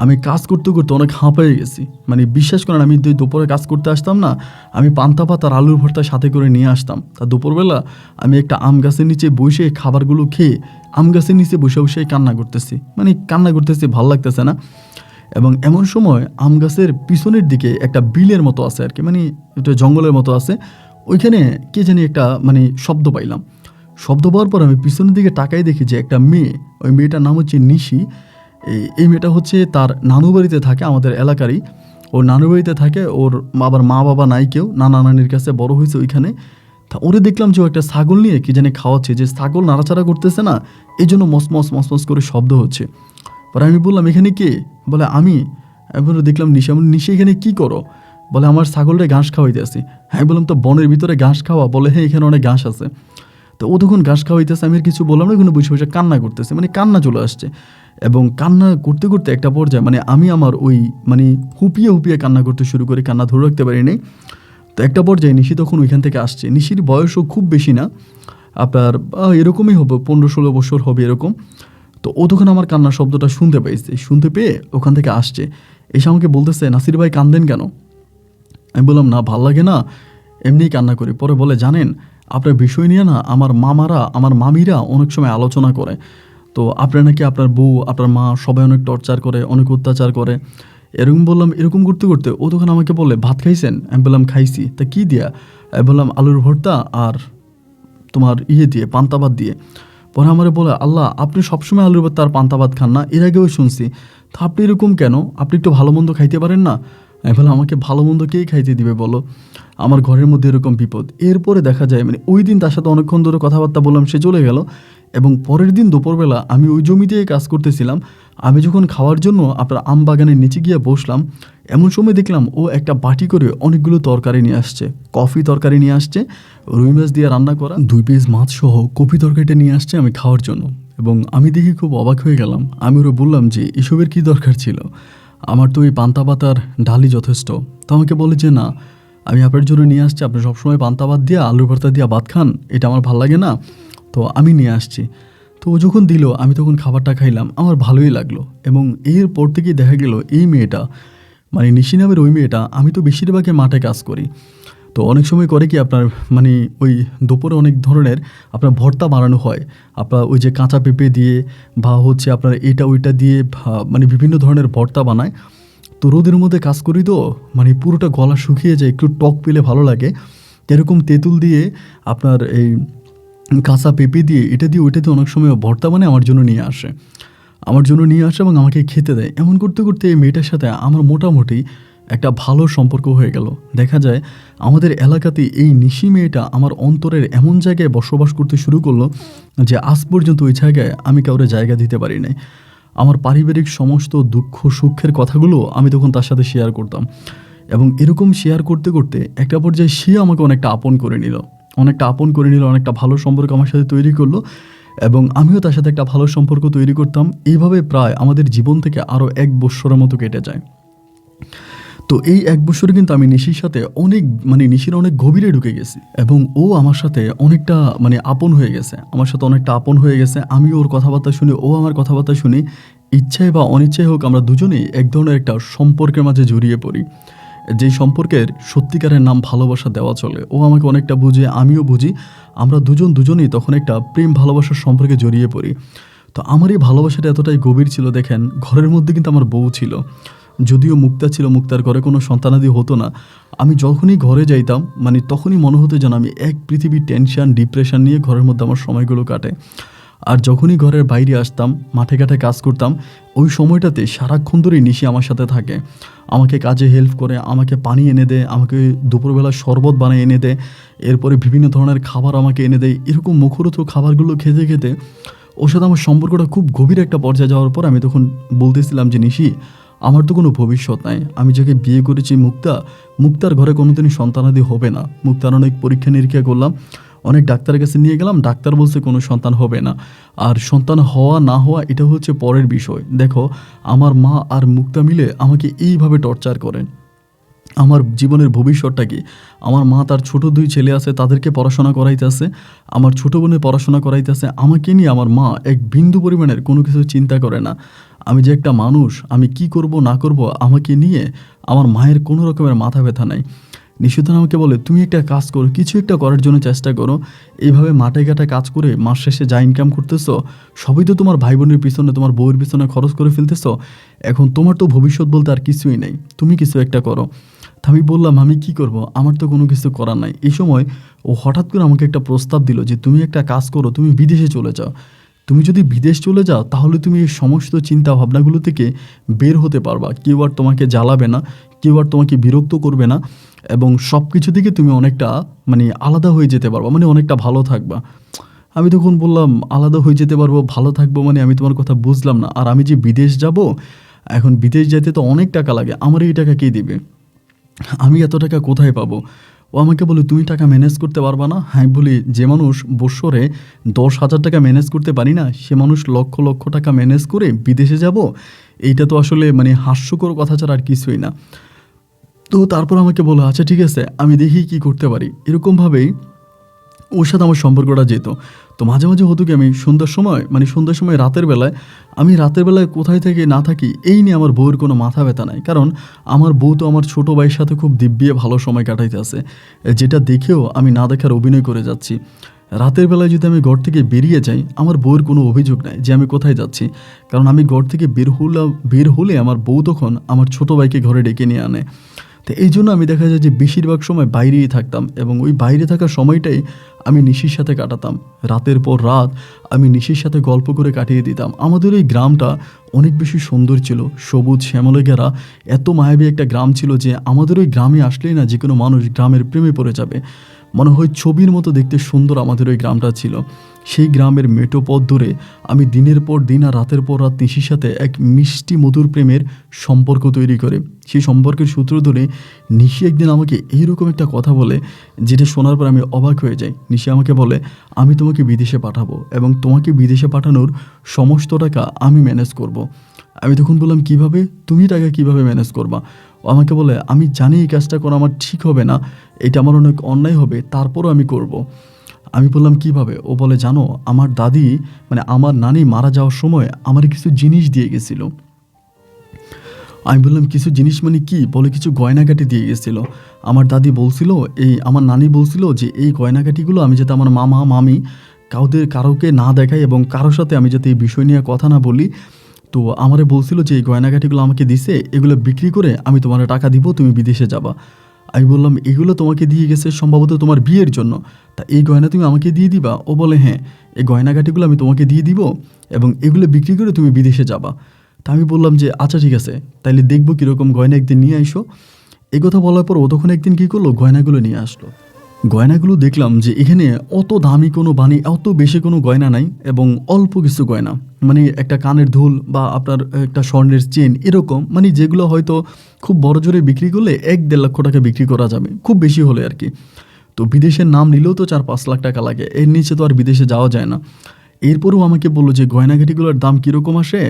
আমি কাজ করতে করতে অনেক হাঁপায়ে গেছি। মানে বিশ্বাস করেন, আমি দুপুরে কাজ করতে আসতাম না, আমি পান্তা ভাত আর আলুর ভর্তা সাথে করে নিয়ে আসতাম। তা দুপুরবেলা আমি একটা আম গাছের নিচে বসে খাবারগুলো খেয়ে আম গাছের নিচে বসে বসে কান্না করতেছি, ভাল লাগতেছে না। এবং এমন সময় আম গাছের পিছনের দিকে একটা বিলের মতো আছে আর কি, মানে একটা জঙ্গলের মতো আছে, ওইখানে কে জানি একটা শব্দ পাইলাম। শব্দ পাওয়ার পর আমি পিছনের দিকে তাকাই দেখি যে একটা মেয়ে, ওই মেয়েটার নাম হচ্ছে নিশি। এই মেয়েটা হচ্ছে তার নানু বাড়িতে থাকে, আমাদের এলাকারই। ওর নানু বাড়িতে থাকে, ওর আবার মা বাবা নাই কেউ, নানা নানির কাছে বড় হয়েছে ওইখানে। তা ওরে দেখলাম যে ও একটা ছাগল নিয়ে কি জানি খাওয়াচ্ছে, যে ছাগল নাড়াচাড়া করতেছে না, এই জন্য মসমস করে শব্দ হচ্ছে। পরে আমি বললাম এখানে কে? বলে আমি। বলে দেখলাম নিশি এখানে কি করো? বলে আমার ছাগলটা ঘাস খাওয়াইতে আসি। হ্যাঁ, বললাম তো বনের ভিতরে ঘাস খাওয়া? বলে হ্যাঁ, এখানে অনেক ঘাস আছে। তো ও তখন ঘাস খাওয়াইতেছে, আমি আর কিছু বললাম না, ওখানে বসে বসে কান্না করতেছে, কান্না চলে আসছে। এবং কান্না করতে করতে একটা পর্যায়ে আমি আমার ওই হুপিয়ে কান্না করতে শুরু করি, কান্না ধরে রাখতে পারি নাই। তো একটা পর্যায়ে নিশি তখন ওইখান থেকে আসছে। নিশির বয়সও খুব বেশি না, আপনার এরকমই হবে, 15-16 বছর হবে এরকম। তো ও তখন আমার কান্নার শব্দটা শুনতে পেয়ে ওখান থেকে আসছে, এসে আমাকে বলতেছে, নাসির ভাই কান্দেন কেন? আমি বললাম না, ভাল লাগে না, এমনিই কান্না করি। পরে বলে, জানেন আপনার বিষয় নিয়ে না আমার মামিরা অনেক সময় আলোচনা করে, তো আপনার নাকি আপনার বউ, আপনার মা সবাই অনেক টর্চার করে, অনেক অত্যাচার করে। এরকম করতে করতে ও তখন আমাকে বলে, ভাত খাইছেন? আমি বললাম খাইছি। তা কি দিয়া? আমি বললাম আলুর ভর্তা আর তোমার দিয়ে পান্তা ভাত দিয়ে। পরে আমারে বলে, আল্লাহ, আপনি সবসময় আলুর ভর্তা আর পান্তা ভাত খান না, এর আগেও শুনছি, তা আপনি এরকম কেন? আপনি একটু ভালো মন্দ খাইতে পারেন না? আমি বললাম আমাকে ভালো মন্দ কেই খাইতে দিবে বলো, আমার ঘরের মধ্যে এরকম বিপদ। এরপরে দেখা যায় ওই দিন তার সাথে অনেকক্ষণ ধরে কথাবার্তা বললাম, সে চলে গেল। এবং পরের দিন দুপুরবেলা আমি ওই জমিতেই কাজ করতেছিলাম। আমি যখন খাওয়ার জন্য আপনার আম বাগানের নিচে গিয়ে বসলাম, এমন সময় দেখলাম ও একটা বাটি করে অনেকগুলো তরকারি নিয়ে আসছে, কফি তরকারি নিয়ে আসছে, রুই মাছ দিয়ে রান্না করা 2 পিস মাছ সহ কফি তরকারিটা নিয়ে আসছে আমি খাওয়ার জন্য। এবং আমি দেখি খুব অবাক হয়ে গেলাম। আমি ওরা বললাম যে এসবের কী দরকার ছিল, আমার তো ওই পান্তা ভাত আর ডালই যথেষ্ট। তো আমাকে বলে যে না, আমি আপনার জন্য নিয়ে আসছি, আপনি সবসময় পান্তা ভাত দিয়ে আলুর ভর্তা দিয়ে ভাত খান, এটা আমার ভালো লাগে না, তো আমি নিয়ে আসছি। তো ও যখন দিল আমি তখন খাবারটা খাইলাম, আমার ভালোই লাগলো। এবং এরপর থেকেই দেখা গেল এই মেয়েটা, নিশি নামের ওই মেয়েটা, আমি তো বেশিরভাগই মাঠে কাজ করি, তো অনেক সময় করে কি আপনার ওই দুপুরে অনেক ধরনের আপনার ভর্তা বানানো হয়, আপনার ওই যে কাঁচা পেঁপে দিয়ে বা হচ্ছে আপনার এটা ওইটা দিয়ে বিভিন্ন ধরনের ভর্তা বানায়। তো রোদের মধ্যে কাজ করি তো পুরোটা গলা শুকিয়ে যায়, একটু টক পেলে ভালো লাগে, এরকম তেঁতুল দিয়ে আপনার এই কাঁচা পেঁপে দিয়ে এটা দিয়ে ওইটা দিয়ে অনেক সময় ভর্তা আমার জন্য নিয়ে আসে এবং আমাকে খেতে দেয়। এমন করতে করতে এই মেয়েটার সাথে আমার মোটামুটি একটা ভালো সম্পর্ক হয়ে গেল। দেখা যায় আমাদের এলাকাতে এই নিশি মেয়েটা আমার অন্তরের এমন জায়গায় বসবাস করতে শুরু করলো যে আজ পর্যন্ত ওই জায়গায় আমি কাউরে জায়গা দিতে পারি নাই। আমার পারিবারিক সমস্ত দুঃখ সুখের কথাগুলো আমি তখন তার সাথে শেয়ার করতাম, এবং এরকম শেয়ার করতে করতে একটা পর্যায়ে সে আমাকে অনেকটা আপন করে নিল, অনেকটা ভালো সম্পর্ক আমার সাথে তৈরি করলো, এবং আমিও তার সাথে একটা ভালো সম্পর্ক তৈরি করতাম। এইভাবে প্রায় আমাদের জীবন থেকে আরও 1 বৎসরের মতো কেটে যায়। তো এই ১ বছরে কিন্তু আমি নিশির সাথে অনেক নিশির অনেক গভীরে ঢুকে গেছি এবং ও আমার সাথে অনেকটা আপন হয়ে গেছে। আমার সাথে অনেকটা আপন হয়ে গেছে। আমি ওর কথাবার্তা শুনি, ও আমার কথাবার্তা শুনি। ইচ্ছায় বা অনিচ্ছায় হোক আমরা দুজনেই এক ধরনের একটা সম্পর্কের মাঝে জড়িয়ে পড়ি। যেই সম্পর্কের সত্যিকারের নাম ভালোবাসা দেওয়া চলে। ও আমাকে অনেকটা বুঝে, আমিও বুঝি। আমরা দুজনেই তখন একটা প্রেম ভালোবাসার সম্পর্কে জড়িয়ে পড়ি। তো আমার এই ভালোবাসাটা এতটাই গভীর ছিল দেখেন, ঘরের মধ্যে কিন্তু আমার বউ ছিল। যদিও মুক্তা ছিল, মুক্তার ঘরে কোনো সন্তানাদি হতো না। আমি যখনই ঘরে যাইতাম তখনই মনে হতো যেন আমি এক পৃথিবীর টেনশন, ডিপ্রেশন নিয়ে ঘরের মধ্যে আমার সময়গুলো কাটে। আর যখনই ঘরের বাইরে আসতাম, মাঠে ঘাটে কাজ করতাম, ওই সময়টাতে সারাক্ষণ ধরেই নিশি আমার সাথে থাকে। আমাকে কাজে হেল্প করে, আমাকে পানি এনে দেয়, আমাকে দুপুরবেলা শরবত বানিয়ে এনে দেয়, এরপরে বিভিন্ন ধরনের খাবার আমাকে এনে দেয়। এরকম মুখরোচ খাবারগুলো খেতে খেতে ওর সাথে আমার সম্পর্কটা খুব গভীর একটা পর্যায়ে যাওয়ার পর আমি তখন বলতেছিলাম যে, নিশি, আমার তো কোনো ভবিষ্যৎ নাই। আমি যাকে বিয়ে করেছি মুক্তার ঘরে কোনোদিনই সন্তানাদি হবে না। মুক্তার অনেক পরীক্ষা নিরীক্ষা করলাম, অনেক ডাক্তারের কাছে নিয়ে গেলাম, ডাক্তার বলছে কোনো সন্তান হবে না। আর সন্তান হওয়া না হওয়া এটা হচ্ছে পরের বিষয়। দেখো, আমার মা আর মুক্তা মিলে আমাকে এইভাবে টর্চার করেন। আমার জীবনের ভবিষ্যৎটা কি? আমার মা তার ছোট ২ ছেলে আছে, তাদেরকে পড়াশোনা করাইতেছে। আমার ছোট বোনের পড়াশোনা করাইতেছে। আমাকে নিয়ে আমার মা এক বিন্দু পরিমাণের কোনো কিছু চিন্তা করে না। আমি যে একটা মানুষ, আমি কি করব না করব, আমাকে নিয়ে আমার মায়ের কোনো রকমের মাথা ব্যথা নাই। নিশিতা আমাকে বলে, তুমি একটা কাজ করো, কিছু একটা করার জন্য চেষ্টা করো। এইভাবে মাঠে ঘাটে কাজ করে মাস শেষে যা ইনকাম করতেছো, সবই তো তোমার ভাই বোনের পিছনে, তোমার বউয়ের পিছনে খরচ করে ফেলতেছো। এখন তোমার তো ভবিষ্যৎ বলতে আর কিছুই নেই, তুমি কিছু একটা করো। তা আমি বললাম, আমি কি করব? আমার তো কোনো কিছু করার নাই। এই সময় ও হঠাৎ করে আমাকে একটা প্রস্তাব দিল যে, তুমি একটা কাজ করো, তুমি বিদেশে চলে যাও। তুমি যদি বিদেশ চলে যাও তাহলে তুমি এই সমস্ত চিন্তা ভাবনাগুলো থেকে বের হতে পারবা। কেউ আর তোমাকে জ্বালাবে না, কেউ আর তোমাকে বিরক্ত করবে না, এবং সব কিছু থেকে তুমি অনেকটা আলাদা হয়ে যেতে পারবা, অনেকটা ভালো থাকবা। আমি তখন বললাম, আলাদা হয়ে যেতে পারবো, ভালো থাকবো, আমি তোমার কথা বুঝলাম না। আর আমি যে বিদেশ যাব, এখন বিদেশ যেতে তো অনেক টাকা লাগে, আমার এই টাকা কে দিবে? আমি এত টাকা কোথায় পাবো? ও আমাকে বলে, তুমি টাকা ম্যানেজ করতে পারবা না? হ্যাঁ, বলি, যে মানুষ বৎসরে ১০,০০০ টাকা ম্যানেজ করতে পারি না, সে মানুষ লক্ষ লক্ষ টাকা ম্যানেজ করে বিদেশে যাব? এইটা তো আসলে হাস্যকর কথা ছাড়া আর কিছুই না। তো তারপর আমাকে বলো, আচ্ছা ঠিক আছে, আমি দেখি কি করতে পারি। এরকমভাবেই ওর সাথে আমার সম্পর্কটা যেত। তো মাঝে মাঝে হতো কি, আমি সন্ধ্যার সময় রাতের বেলায় কোথায় থেকে না থাকি, এই নিয়ে আমার বউয়ের কোনো মাথা ব্যথা নাই। কারণ আমার বউ তো আমার ছোটো ভাইয়ের সাথে খুব দিব্যিয়ে ভালো সময় কাটাইতেছে, যেটা দেখেও আমি না দেখার অভিনয় করে যাচ্ছি। রাতের বেলায় যদি আমি ঘর থেকে বেরিয়ে যাই, আমার বউয়ের কোনো অভিযোগ নাই যে আমি কোথায় যাচ্ছি। কারণ আমি ঘর থেকে বের হলে আমার বউ তখন আমার ছোটো ভাইকে ঘরে ডেকে নিয়ে আনে। তো এই জন্য আমি দেখা যায় যে বেশিরভাগ সময় বাইরেই থাকতাম, এবং ওই বাইরে থাকার সময়টাই আমি নিশির সাথে কাটাতাম। রাতের পর রাত আমি নিশির সাথে গল্প করে কাটিয়ে দিতাম। আমাদের ওই গ্রামটা অনেক বেশি সুন্দর ছিল, সবুজ শ্যামলে ঘেরা, এত মায়াবী একটা গ্রাম ছিল যে আমাদের ওই গ্রামে আসলেই না যে কোনো মানুষ গ্রামের প্রেমে পড়ে যাবে। মনে হয় ছবির মতো দেখতে সুন্দর আমাদের ওই গ্রামটা ছিল। সেই গ্রামের মেঠো পথ ধরে আমি দিনের পর দিন আর রাতের পর রাত নিশির সাথে এক মিষ্টি মধুর প্রেমের সম্পর্ক তৈরি করে, সেই সম্পর্কের সূত্র ধরে নিশি একদিন আমাকে এইরকম একটা কথা বলে, যেটা শোনার পর আমি অবাক হয়ে যাই। নিশি আমাকে বলে, আমি তোমাকে বিদেশে পাঠাবো এবং তোমাকে বিদেশে পাঠানোর সমস্ত টাকা আমি ম্যানেজ করব। আমি তখন বললাম, কিভাবে? তুমি টাকা কিভাবে ম্যানেজ করবা? ও আমাকে বলে, আমি জানি এই কাজটা করা আমার ঠিক হবে না, এটা আমার অনেক অন্যায় হবে, তারপরও আমি করব। আমি বললাম, কিভাবে? ও বলে, জানো, আমার দাদি আমার নানি মারা যাওয়ার সময় আমার কিছু জিনিস দিয়ে গেছিলো। আমি বললাম, কিছু জিনিস কি? বলে, কিছু গয়নাগাটি দিয়ে গেছিল। আমার দাদি বলছিল, আমার নানি বলছিল যে এই গয়নাগাটিগুলো আমি যাতে আমার মামা মামি কারোকে না দেখাই এবং কারোর সাথে আমি যাতে এই বিষয় নিয়ে কথা না বলি। তো আমারে বলছিল যে এই গয়নাগাটিগুলো আমাকে দিছে, এগুলো বিক্রি করে আমি তোমার টাকা দিব, তুমি বিদেশে যাবা। আমি বললাম, এগুলো তোমাকে দিয়ে গেছে সম্ভবত তোমার বিয়ের জন্য, তা এই গয়না তুমি আমাকে দিয়ে দিবা? ও বলে, হ্যাঁ, এই গয়নাগাটিগুলো আমি তোমাকে দিয়ে দিব এবং এগুলো বিক্রি করে তুমি বিদেশে যাবা। তা আমি বললাম যে, আচ্ছা ঠিক আছে, তাইলে দেখবো কীরকম গয়না, একদিন নিয়ে আইসো। এই কথা বলার পর ও তখন একদিন কী করলো, গয়নাগুলো নিয়ে আসলো। গয়নাগুলো দেখলাম যে এখানে অত দামি কোনো অত বেশি কোনো গয়না নাই, এবং অল্প কিছু গয়না, একটা কানের দুল বা আপনার একটা স্বর্ণের চেন, এরকম যেগুলো হয়তো খুব বড় জোরে বিক্রি করলে ১-১.৫ লক্ষ টাকা বিক্রি করা যাবে, খুব বেশি হলে আর কি। তো বিদেশের নাম নিলেও তো ৪-৫ লাখ টাকা লাগে, এর নিচে তো আর বিদেশে যাওয়া যায় না। এরপরেও আমাকে বললো যে গয়নাঘাটিগুলোর দাম কীরকম আসে,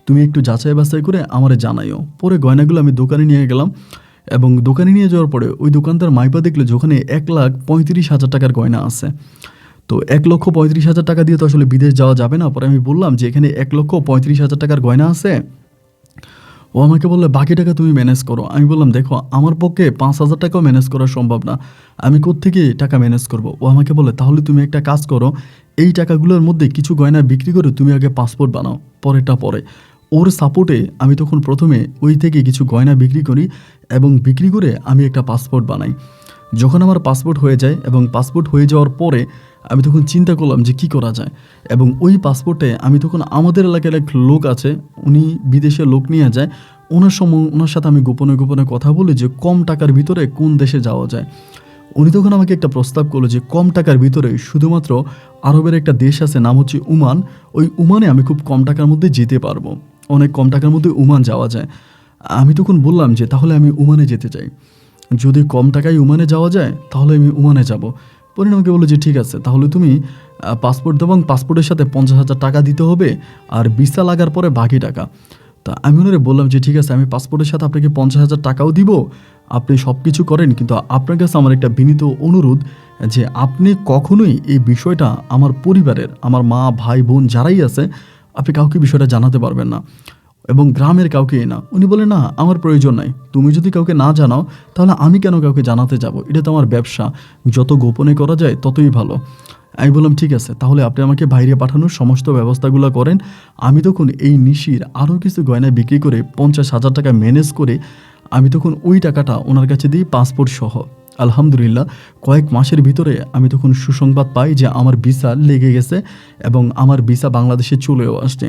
তুমি একটু যাচাই বাছাই করে আমারে জানাইও। পরে গয়নাগুলো আমি দোকানে নিয়ে গেলাম, এবং দোকানে নিয়ে যাওয়ার পরে ওই দোকানদার মাইপা দেখলো যে ওখানে 1,35,000 টাকার গয়না আছে। তো 1,35,000 টাকা দিয়ে তো আসলে বিদেশ যাওয়া যাবে না। পরে আমি বললাম যে এখানে 1,35,000 টাকার গয়না আছে। ও আমাকে বললে বাকি টাকা তুমি ম্যানেজ করো। আমি বললাম দেখো আমার পক্ষে 5,000 টাকাও ম্যানেজ করা সম্ভব না, আমি কোত্থেকে টাকা ম্যানেজ করব। ও আমাকে বলে তাহলে তুমি একটা কাজ করো, এই টাকাগুলোর মধ্যে কিছু গয়না বিক্রি করে তুমি আগে পাসপোর্ট বানাও, পরেরটা পরে। ওর সাপোর্টে আমি তখন প্রথমে ওই থেকে কিছু গয়না বিক্রি করি এবং বিক্রি করে আমি একটা পাসপোর্ট বানাই। যখন আমার পাসপোর্ট হয়ে যায় এবং পাসপোর্ট হয়ে যাওয়ার পরে আমি তখন চিন্তা করলাম যে কী করা যায়, এবং ওই পাসপোর্টে আমি তখন আমাদের এলাকার এক লোক আছে, উনি বিদেশে লোক নিয়ে যায়, ওনার সাথে আমি গোপনে গোপনে কথা বলি যে কম টাকার ভিতরে কোন দেশে যাওয়া যায়। উনি তখন আমাকে একটা প্রস্তাব করলো যে কম টাকার ভিতরে শুধুমাত্র আরবের একটা দেশ আছে, নাম হচ্ছে ওমান, ওই ওমানে আমি খুব কম টাকার মধ্যে যেতে পারবো, অনেক কম টাকার মধ্যে ওমান যাওয়া যায়। আমি তখন বললাম যে তাহলে আমি ওমানে যেতে চাই, যদি কম টাকায় ওমানে যাওয়া যায় তাহলে আমি ওমানে যাব। পরে আমাকে বললো যে ঠিক আছে, তাহলে তুমি পাসপোর্ট দেবো এবং পাসপোর্টের সাথে 50,000 টাকা দিতে হবে, আর ভিসা লাগার পরে বাকি টাকা। তা আমি ওনারে বললাম যে ঠিক আছে, আমি পাসপোর্টের সাথে আপনাকে 50,000 টাকাও দিব, আপনি সব কিছু করেন, কিন্তু আপনার কাছে আমার একটা বিনীত অনুরোধ যে আপনি কখনোই এই বিষয়টা আমার পরিবারের, আমার মা ভাই বোন যারাই আছে, আপনি কাউকে বিষয়টা জানাতে পারবেন না, এবং গ্রামের কাউকে না। উনি বলে না, আমার প্রয়োজন নাই, তুমি যদি কাউকে না জানাও তাহলে আমি কেন কাউকে জানাতে যাব, এটা তো আমার ব্যবসা, যত গোপনে করা যায় ততই ভালো। আমি বললাম ঠিক আছে, তাহলে আপনি আমাকে বাইরে পাঠানোর সমস্ত ব্যবস্থাগুলো করেন। আমি তখন এই নিশির আরও কিছু গয়না বিক্রি করে 50,000 টাকা ম্যানেজ করে আমি তখন ওই টাকাটা ওনার কাছে দিই পাসপোর্ট সহ। আলহামদুলিল্লাহ কয়েক মাসের ভিতরে আমি তখন সুসংবাদ পাই যে আমার ভিসা লেগে গেছে এবং আমার ভিসা বাংলাদেশে চলেও আসছে।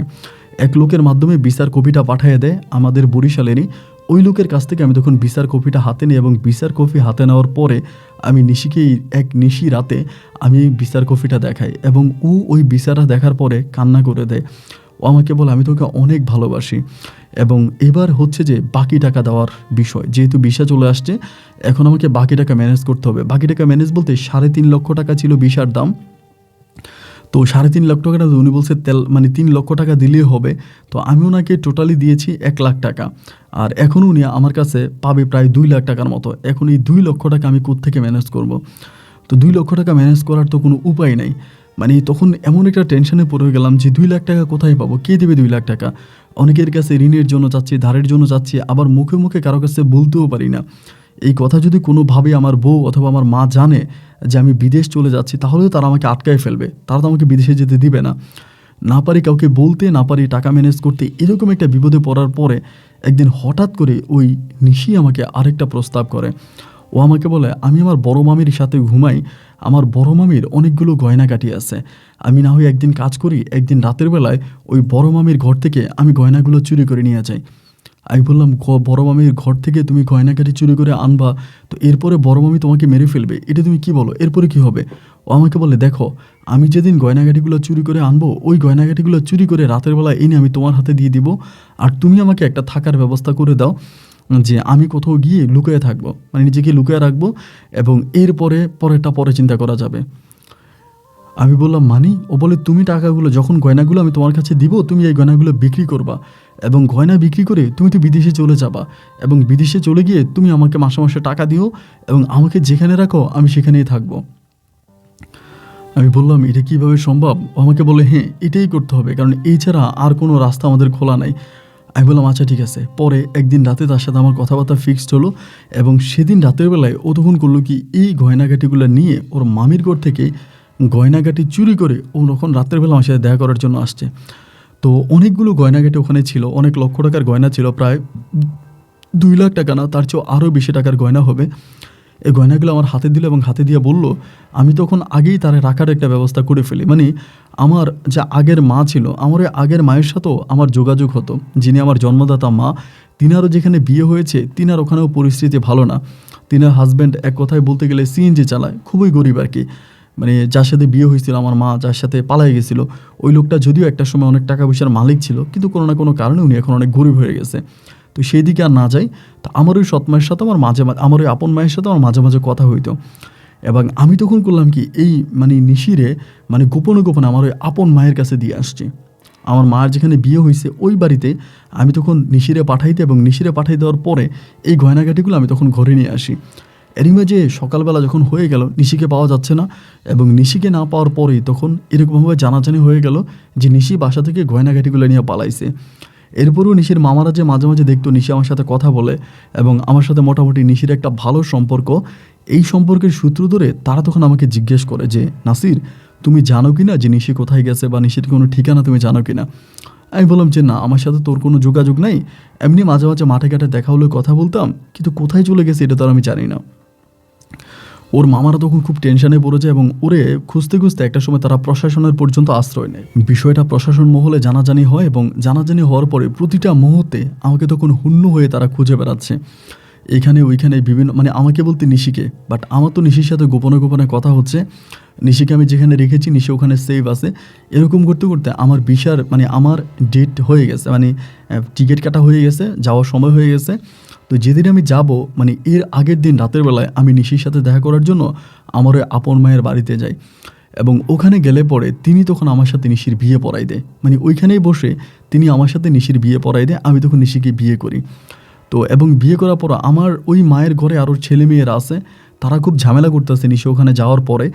এক লোকের মাধ্যমে ভিসার কপিটা পাঠিয়ে দেয় আমাদের বরিশালেরই, ওই লোকের কাছ থেকে আমি তখন ভিসার কপিটা হাতে নিই এবং ভিসার কপি হাতে নেওয়ার পরে আমি নিশিকে এক নিশি রাতে আমি ভিসার কপিটা দেখাই এবং ও ওই ভিসাটা দেখার পরে কান্না করে দেয়। ও আমাকে বলে আমি তোকে অনেক ভালোবাসি। এবং এবার হচ্ছে যে বাকি টাকা দেওয়ার বিষয়, যেহেতু ভিসা চলে আসছে এখন আমাকে বাকি টাকা ম্যানেজ করতে হবে। বাকি টাকা ম্যানেজ বলতে 3.5 লক্ষ টাকা ছিল ভিসার দাম। তো 3.5 লক্ষ টাকাটা উনি বলছে 3 লক্ষ টাকা দিলেই হবে। তো আমি ওনাকে টোটালি দিয়েছি 1 লাখ টাকা, আর এখন উনি আমার কাছে পাবে প্রায় 2 লাখ টাকার মতো। এখন এই 2 লক্ষ টাকা আমি কোত্থেকে ম্যানেজ করব? তো 2 লক্ষ টাকা ম্যানেজ করার তো কোনো উপায় নাই। তখন এমন একটা টেনশনে পড়ে গেলাম যে 2 লাখ টাকা কোথায় পাবো, কে দেবে 2 লাখ টাকা? অনেকের কাছে ঋণের জন্য চাচ্ছি, ধারের জন্য চাচ্ছি, আবার মুখে মুখে কারো কাছে বলতেও পারি না। এই কথা যদি কোনোভাবে আমার বউ অথবা আমার মা জানে যে আমি বিদেশ চলে যাচ্ছি, তাহলেও তারা আমাকে আটকায় ফেলবে, তারা তো আমাকে বিদেশে যেতে দিবে না। না পারি কাউকে বলতে, না পারি টাকা ম্যানেজ করতে, এরকম একটা বিপদে পড়ার পরে একদিন হঠাৎ করে ওই নিশি আমাকে আরেকটা প্রস্তাব করে। ও আমাকে বলে আমি আমার বড় মামির সাথে ঘুমাই, আমার বড় মামির অনেকগুলো গয়নাগাটি আছে, আমি না হয় একদিন কাজ করি, একদিন রাতের বেলায় ওই বড় মামির ঘর থেকে আমি গয়নাগুলো চুরি করে নিয়ে যাই। আমি বললাম বড় মামির ঘর থেকে তুমি গয়নাগাটি চুরি করে আনবা, তো এরপরে বড় মামি তোমাকে মেরে ফেলবে, এটা তুমি কি বলো, এরপরে কি হবে? ও আমাকে বলে দেখো, আমি যেদিন গয়নাগাটিগুলো চুরি করে আনবো, ওই গয়নাগাটিগুলো চুরি করে রাতের বেলা এনে আমি তোমার হাতে দিয়ে দিব, আর তুমি আমাকে একটা থাকার ব্যবস্থা করে দাও, যে আমি কোথাও গিয়ে লুকিয়ে থাকবো, নিজেকে লুকিয়ে রাখবো, এবং এরপরে পরেরটা পরে চিন্তা করা যাবে। আমি বললাম মানি? ও বলে তুমি টাকাগুলো, যখন গয়নাগুলো আমি তোমার কাছে দিব, তুমি এই গয়নাগুলো বিক্রি করবা, এবং গয়না বিক্রি করে তুমি তো বিদেশে চলে যাবা, এবং বিদেশে চলে গিয়ে তুমি আমাকে মাসে মাসে টাকা দিও, এবং আমাকে যেখানে রাখো আমি সেখানেই থাকবো। আমি বললাম এটা কীভাবে সম্ভব? ও আমাকে বলে হ্যাঁ, এটাই করতে হবে, কারণ এছাড়া আর কোনো রাস্তা আমাদের খোলা নাই। আমি বললাম আচ্ছা ঠিক আছে। পরে একদিন রাতে তার সাথে আমার কথাবার্তা ফিক্সড হলো, এবং সেদিন রাতের বেলায় ও তখন করলো কি, এই গয়নাগাটিগুলো নিয়ে ওর মামির ঘর থেকে গয়নাগাটি চুরি করে ও তখন রাতের বেলা আমার সাথে দেখা করার জন্য আসছে। তো অনেকগুলো গয়নাগাটি ওখানে ছিল, অনেক লক্ষ টাকার গয়না ছিল, প্রায় 2 লাখ টাকা না, তার চেয়েও আরও বেশি টাকার গয়না হবে। এই গয়নাগুলো আমার হাতে দিল এবং হাতে দিয়ে বলল, আমি তখন আগেই তারা রাখার একটা ব্যবস্থা করে ফেলি। আমার যে আগের মা ছিল, আমার ওই আগের মায়ের সাথেও আমার যোগাযোগ হতো, যিনি আমার জন্মদাতা মা, তিনারও যেখানে বিয়ে হয়েছে, তিনার ওখানেও পরিস্থিতি ভালো না। তিনার হাজব্যান্ড এক কথায় বলতে গেলে সিএনজি চালায়, খুবই গরিব আর কি। যার সাথে বিয়ে হয়েছিল আমার মা, যার সাথে পালাই গেছিল, ওই লোকটা যদিও একটা সময় অনেক টাকা পয়সার মালিক ছিল, কিন্তু কোনো না কোনো কারণে উনি এখন অনেক গরিব হয়ে গেছে। তো সেই দিকে আর না যাই। তো আমার ওই সৎ মায়ের সাথে আমার ওই আপন মায়ের সাথে আমার মাঝে মাঝে কথা হইতো, এবং আমি তখন করলাম কি, এই নিশিরে গোপনে গোপনে আমার ওই আপন মায়ের কাছে দিয়ে আসছি। আমার মার যেখানে বিয়ে হয়েছে ওই বাড়িতে আমি তখন নিশিরে পাঠাইতে এবং নিশিরে পাঠাই দেওয়ার পরে এই গয়নাগাটিগুলো আমি তখন ঘরে নিয়ে আসি। এরই মাঝে সকালবেলা যখন হয়ে গেল নিশিকে পাওয়া যাচ্ছে না, এবং নিশিকে না পাওয়ার পরেই তখন এরকমভাবে জানাজানি হয়ে গেল যে নিশি বাসা থেকে গয়নাগাটিগুলো নিয়ে পালাইছে। এরপরও নিশির মামারা যে মাঝে মাঝে দেখতো নিশি আমার সাথে কথা বলে এবং আমার সাথে মোটামুটি নিশির একটা ভালো সম্পর্ক, এই সম্পর্কের সূত্র ধরে তারা তখন আমাকে জিজ্ঞেস করে যে নাসির, তুমি জানো কি না যে নিশি কোথায় গেছে বা নিশির কোনো ঠিকানা তুমি জানো কি না? আমি বললাম যে না, আমার সাথে তোর কোনো যোগাযোগ নাই, এমনি মাঝে মাঝে মাঠে ঘাটে দেখা হলে কথা বলতাম, কিন্তু কোথায় চলে গেছে এটা তো আর আমি জানি না। ওর মামারা তখন খুব টেনশনে পড়ে যায় এবং ওরে খুঁজতে খুঁজতে একটা সময় তারা প্রশাসনের পর্যন্ত আশ্রয় নেয়। বিষয়টা প্রশাসন মহলে জানাজানি হয় এবং জানাজানি হওয়ার পরে প্রতিটা মুহূর্তে আমাকে তখন হুন্য হয়ে তারা খুঁজে বেড়াচ্ছে এখানে ওইখানে বিভিন্ন, মানে আমাকে বলতে নিশিকে, বাট আমার তো নিশির সাথে গোপনে গোপনে কথা হচ্ছে। নিশিকে আমি যেখানে রেখেছি নিশি ওখানে সেভ আছে। এরকম করতে করতে আমার ভিসার মানে আমার ডেট হয়ে গেছে, মানে টিকিট কাটা হয়ে গেছে, যাওয়ার সময় হয়ে গেছে। তো যেদিন আমি যাব মানে এর আগের দিন রাতের বেলায় আমি নিশির সাথে দেখা করার জন্য আমার ওই আপন মায়ের বাড়িতে যাই, এবং ওখানে গেলে পরে তিনি তখন আমার সাথে নিশির বিয়ে পড়াই দেয়। মানে ওইখানেই বসে তিনি আমার সাথে নিশির বিয়ে পড়াই দেয়, আমি তখন নিশিকে বিয়ে করি। তো এবং বিয়ে করার পর আমার ওই মায়ের ঘরে আরও ছেলে মেয়েরা আছে, তারা খুব ঝামেলা করতেছে নিশি ওখানে যাওয়ার পরে।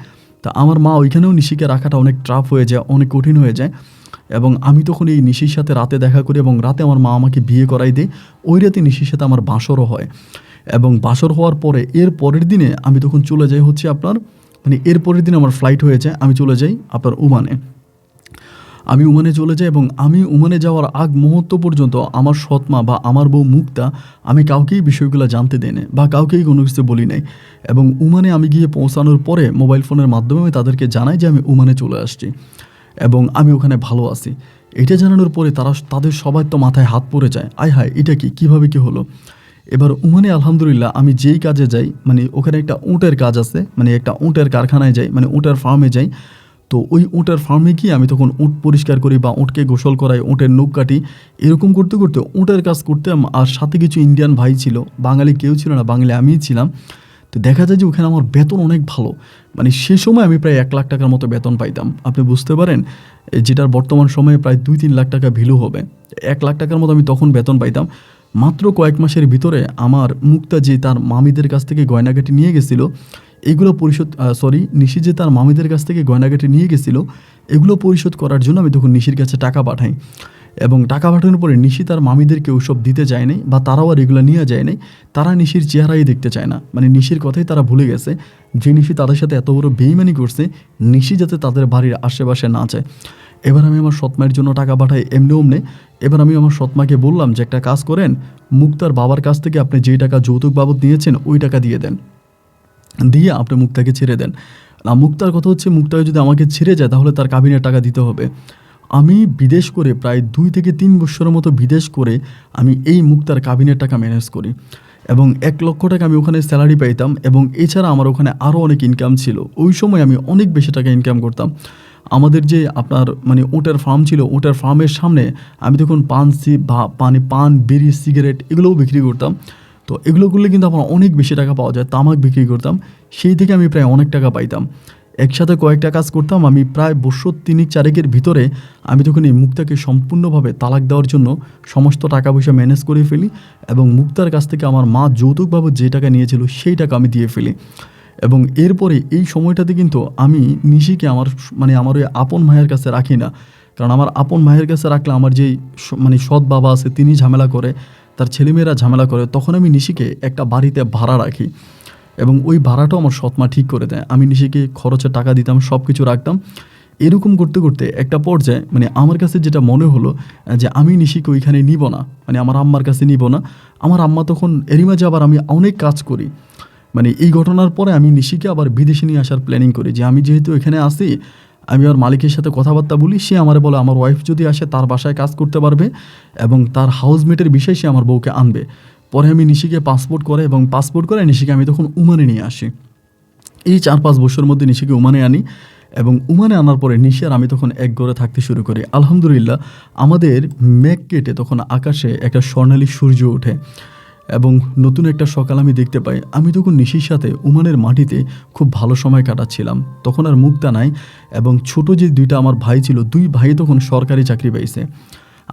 তা আমার মা ওইখানেও নিশিকে রাখাটা অনেক টাফ হয়ে যায়, অনেক কঠিন হয়ে যায়। এবং আমি তখন এই নিশির সাথে রাতে দেখা করি এবং রাতে আমার মা আমাকে বিয়ে করাই দেয়। ওই রাতে নিশির সাথে আমার বাসরও হয়, এবং বাসর হওয়ার পরে এর পরের দিনে আমি তখন চলে যাই হচ্ছে আপনার, মানে এর পরের দিনে আমার ফ্লাইট হয়ে যায়, আমি চলে যাই আপনার ওমানে। আমি ওমানে চলে যাই এবং আমি ওমানে যাওয়ার আগ মুহূর্ত পর্যন্ত আমার সৎমা বা আমার বউ মুক্তা আমি কাউকেই বিষয়গুলো জানতে দেই না বা কাউকেই কোনো কিছু বলি নাই। এবং ওমানে আমি গিয়ে পৌঁছানোর পরে মোবাইল ফোনের মাধ্যমে আমি তাদেরকে জানাই যে আমি ওমানে চলে আসছি এবং আমি ওখানে ভালো আছি। এটা জানানোর পরে তাদের সবাই তো মাথায় হাত পড়ে যায়, আয় হায় এটা কি, কীভাবে কী হলো। এবার ওমানে আলহামদুলিল্লাহ আমি যেই কাজে যাই, মানে ওখানে একটা উটের কাজ আছে, মানে একটা উটের কারখানায় যাই, মানে উটের ফার্মে যাই। তো ওই উটের ফার্মে গিয়ে আমি তখন উট পরিষ্কার করি বা উটকে গোসল করাই, উটের নখ কাটি, এরকম করতে করতে উটের কাজ করতাম। আর সাথে কিছু ইন্ডিয়ান ভাই ছিল, বাঙালি কেউ ছিল না, বাঙালি আমিই ছিলাম। তো দেখা যায় যে ওখানে আমার বেতন অনেক ভালো, মানে সে সময় আমি প্রায় 1 লাখ টাকার মতো বেতন পাইতাম। আপনি বুঝতে পারেন যেটার বর্তমান সময়ে প্রায় 2-3 লাখ টাকা ভ্যালু হবে। 1 লাখ টাকার মতো আমি তখন বেতন পাইতাম। মাত্র কয়েক মাসের ভিতরে আমার মুক্তা যে তার মামিদের কাছ থেকে গয়নাগাটি নিয়ে গেছিলো এগুলো নিশি যে তার মামিদের কাছ থেকে গয়নাগাটি নিয়ে গেছিলো এগুলো পরিশোধ করার জন্য আমি তখন নিশির কাছে টাকা পাঠাই। এবং টাকা পাঠানোর পরে নিশি তার মামিদেরকে ওসব দিতে চায় নাই বা তারাও আর এগুলো নিয়ে যায় নাই। তারা নিশির চেহারাই দেখতে চায় না, মানে নিশির কথাই তারা ভুলে গেছে যে নিশি তাদের সাথে এত বড় বেইমানি করছে, নিশি যাতে তাদের বাড়ির আশেপাশে না যায়। এবার আমি আমার সৎমায়ের জন্য টাকা পাঠাই এমনি ওমনে। এবার আমি আমার সৎমাকে বললাম যে একটা কাজ করেন, মুক্তার বাবার কাছ থেকে আপনি যেই টাকা যৌতুক বাবদ নিয়েছেন ওই টাকা দিয়ে দেন, দিয়ে আপনি মুক্তাকে ছেড়ে দেন। না, মুক্তার কথা হচ্ছে মুক্তাকে যদি আমাকে ছেড়ে যায় তাহলে তার কাবিনের টাকা দিতে হবে। আমি বিদেশ করে প্রায় 2 থেকে 3 বছরের মতো বিদেশ করে আমি এই মুক্তার কাবিনের টাকা ম্যানেজ করি এবং 1 লক্ষ টাকা আমি ওখানে স্যালারি পাইতাম। এবং এছাড়া আমার ওখানে আরও অনেক ইনকাম ছিল, ওই সময় আমি অনেক বেশি টাকা ইনকাম করতাম। আমাদের যে আপনার মানে উটের ফার্ম ছিল, উটের ফার্মের সামনে আমি তখন পান, বিড়ি, সিগারেট এগুলোও বিক্রি করতাম। তো এগুলো করলে কিন্তু আমার অনেক বেশি টাকা পাওয়া যায়। তামাক বিক্রি করতাম, সেই থেকে আমি প্রায় অনেক টাকা পাইতাম। একসাথে কয়েকটা কাজ করতাম। আমি প্রায় বছর 3-4 ভিতরে আমি তখন এই মুক্তাকে সম্পূর্ণভাবে তালাক দেওয়ার জন্য সমস্ত টাকা পয়সা ম্যানেজ করে ফেলি এবং মুক্তার কাছ থেকে আমার মা যৌতুকভাবে যে টাকা নিয়েছিল সেই টাকা আমি দিয়ে ফেলি। এবং এরপরে এই সময়টাতে কিন্তু আমি নিশিকে আমার ওই আপন ভাইয়ের কাছে রাখি না, কারণ আমার আপন ভাইয়ের কাছে রাখলে আমার যেই মানে সৎ বাবা আছে তিনি ঝামেলা করে, তার ছেলেমেয়েরা ঝামেলা করে, তখন আমি নিশিকে একটা বাড়িতে ভাড়া রাখি এবং ওই ভাড়াটাও আমার সৎমা ঠিক করে দেয়। আমি নিশিকে খরচের টাকা দিতাম, সব কিছু রাখতাম। এরকম করতে করতে একটা পর্যায়ে মানে আমার কাছে যেটা মনে হলো যে আমি নিশিকে ওইখানে নিব না, মানে আমার আম্মার কাছে নিব না। আমার আম্মা তখন এরই মাঝে আবার আমি অনেক কাজ করি, মানে এই ঘটনার পরে আমি নিশিকে আবার বিদেশে নিয়ে আসার প্ল্যানিং করি যে আমি যেহেতু এখানে আসি, আমি আমার মালিকের সাথে কথাবার্তা বলি, সে আমারে বলে আমার ওয়াইফ যদি আসে তার বাসায় কাজ করতে পারবে এবং তার হাউসমেটের বিষয়ে সে আমার বউকে আনবে। পরে আমি নিশিকে পাসপোর্ট করে নিশিকে আমি তখন ওমানে নিয়ে আসি। এই 4-5 বছরের মধ্যে নিশিকে ওমানে আনি এবং ওমানে আনার পরে নিশি আর আমি তখন এক ঘরে থাকতে শুরু করি। আলহামদুলিল্লাহ আমাদের মেঘ কেটে তখন আকাশে একটা স্বর্ণালী সূর্য ওঠে। এবং নতুন একটা সকাল আমি দেখতে পাই। আমি তখন নিশির সাথে ওমানের মাটিতে খুব ভালো সময় কাটাচ্ছিলাম। তখন আর মুক্তা নাই এবং ছোট যে 2টা আমার ভাই ছিল, 2 ভাই তখন সরকারি চাকরি পাইছে।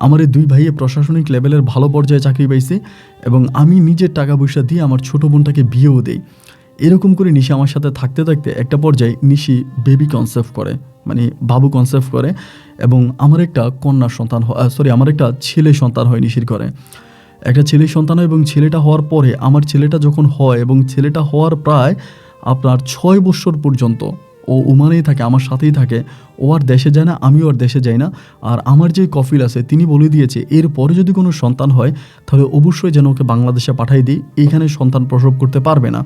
আমার এই 2 ভাইয়ে প্রশাসনিক লেভেলের ভালো পর্যায়ে চাকরি পাইছে এবং আমি নিজের টাকা পয়সা দিয়ে আমার ছোট বোনটাকে বিয়েও দেই। এরকম করে নিশি আমার সাথে থাকতে থাকতে একটা পর্যায়ে নিশি বেবি কনসেপ্ট করে, মানে বাবু কনসেপ্ট করে এবং আমার একটা কন্যা সন্তান আমার একটা ছেলে সন্তান হয় নিশির ঘরে। একটা ছেলে সন্তান হয় এবং ছেলেটা হওয়ার পরে আমার ছেলেটা যখন হয় এবং ছেলেটা হওয়ার প্রায় আপনার 6 বছর পর্যন্ত ও ওমানেই থাকে, আমার সাথেই থাকে। ও আর দেশে যায় না, আমিও আর দেশে যাই না। আর আমার যে কফিল আছে তিনি বলে দিয়েছে এরপরে যদি কোনো সন্তান হয় তাহলে অবশ্যই যেন ওকে বাংলাদেশে পাঠাই দিই, এইখানে সন্তান প্রসব করতে পারবে না।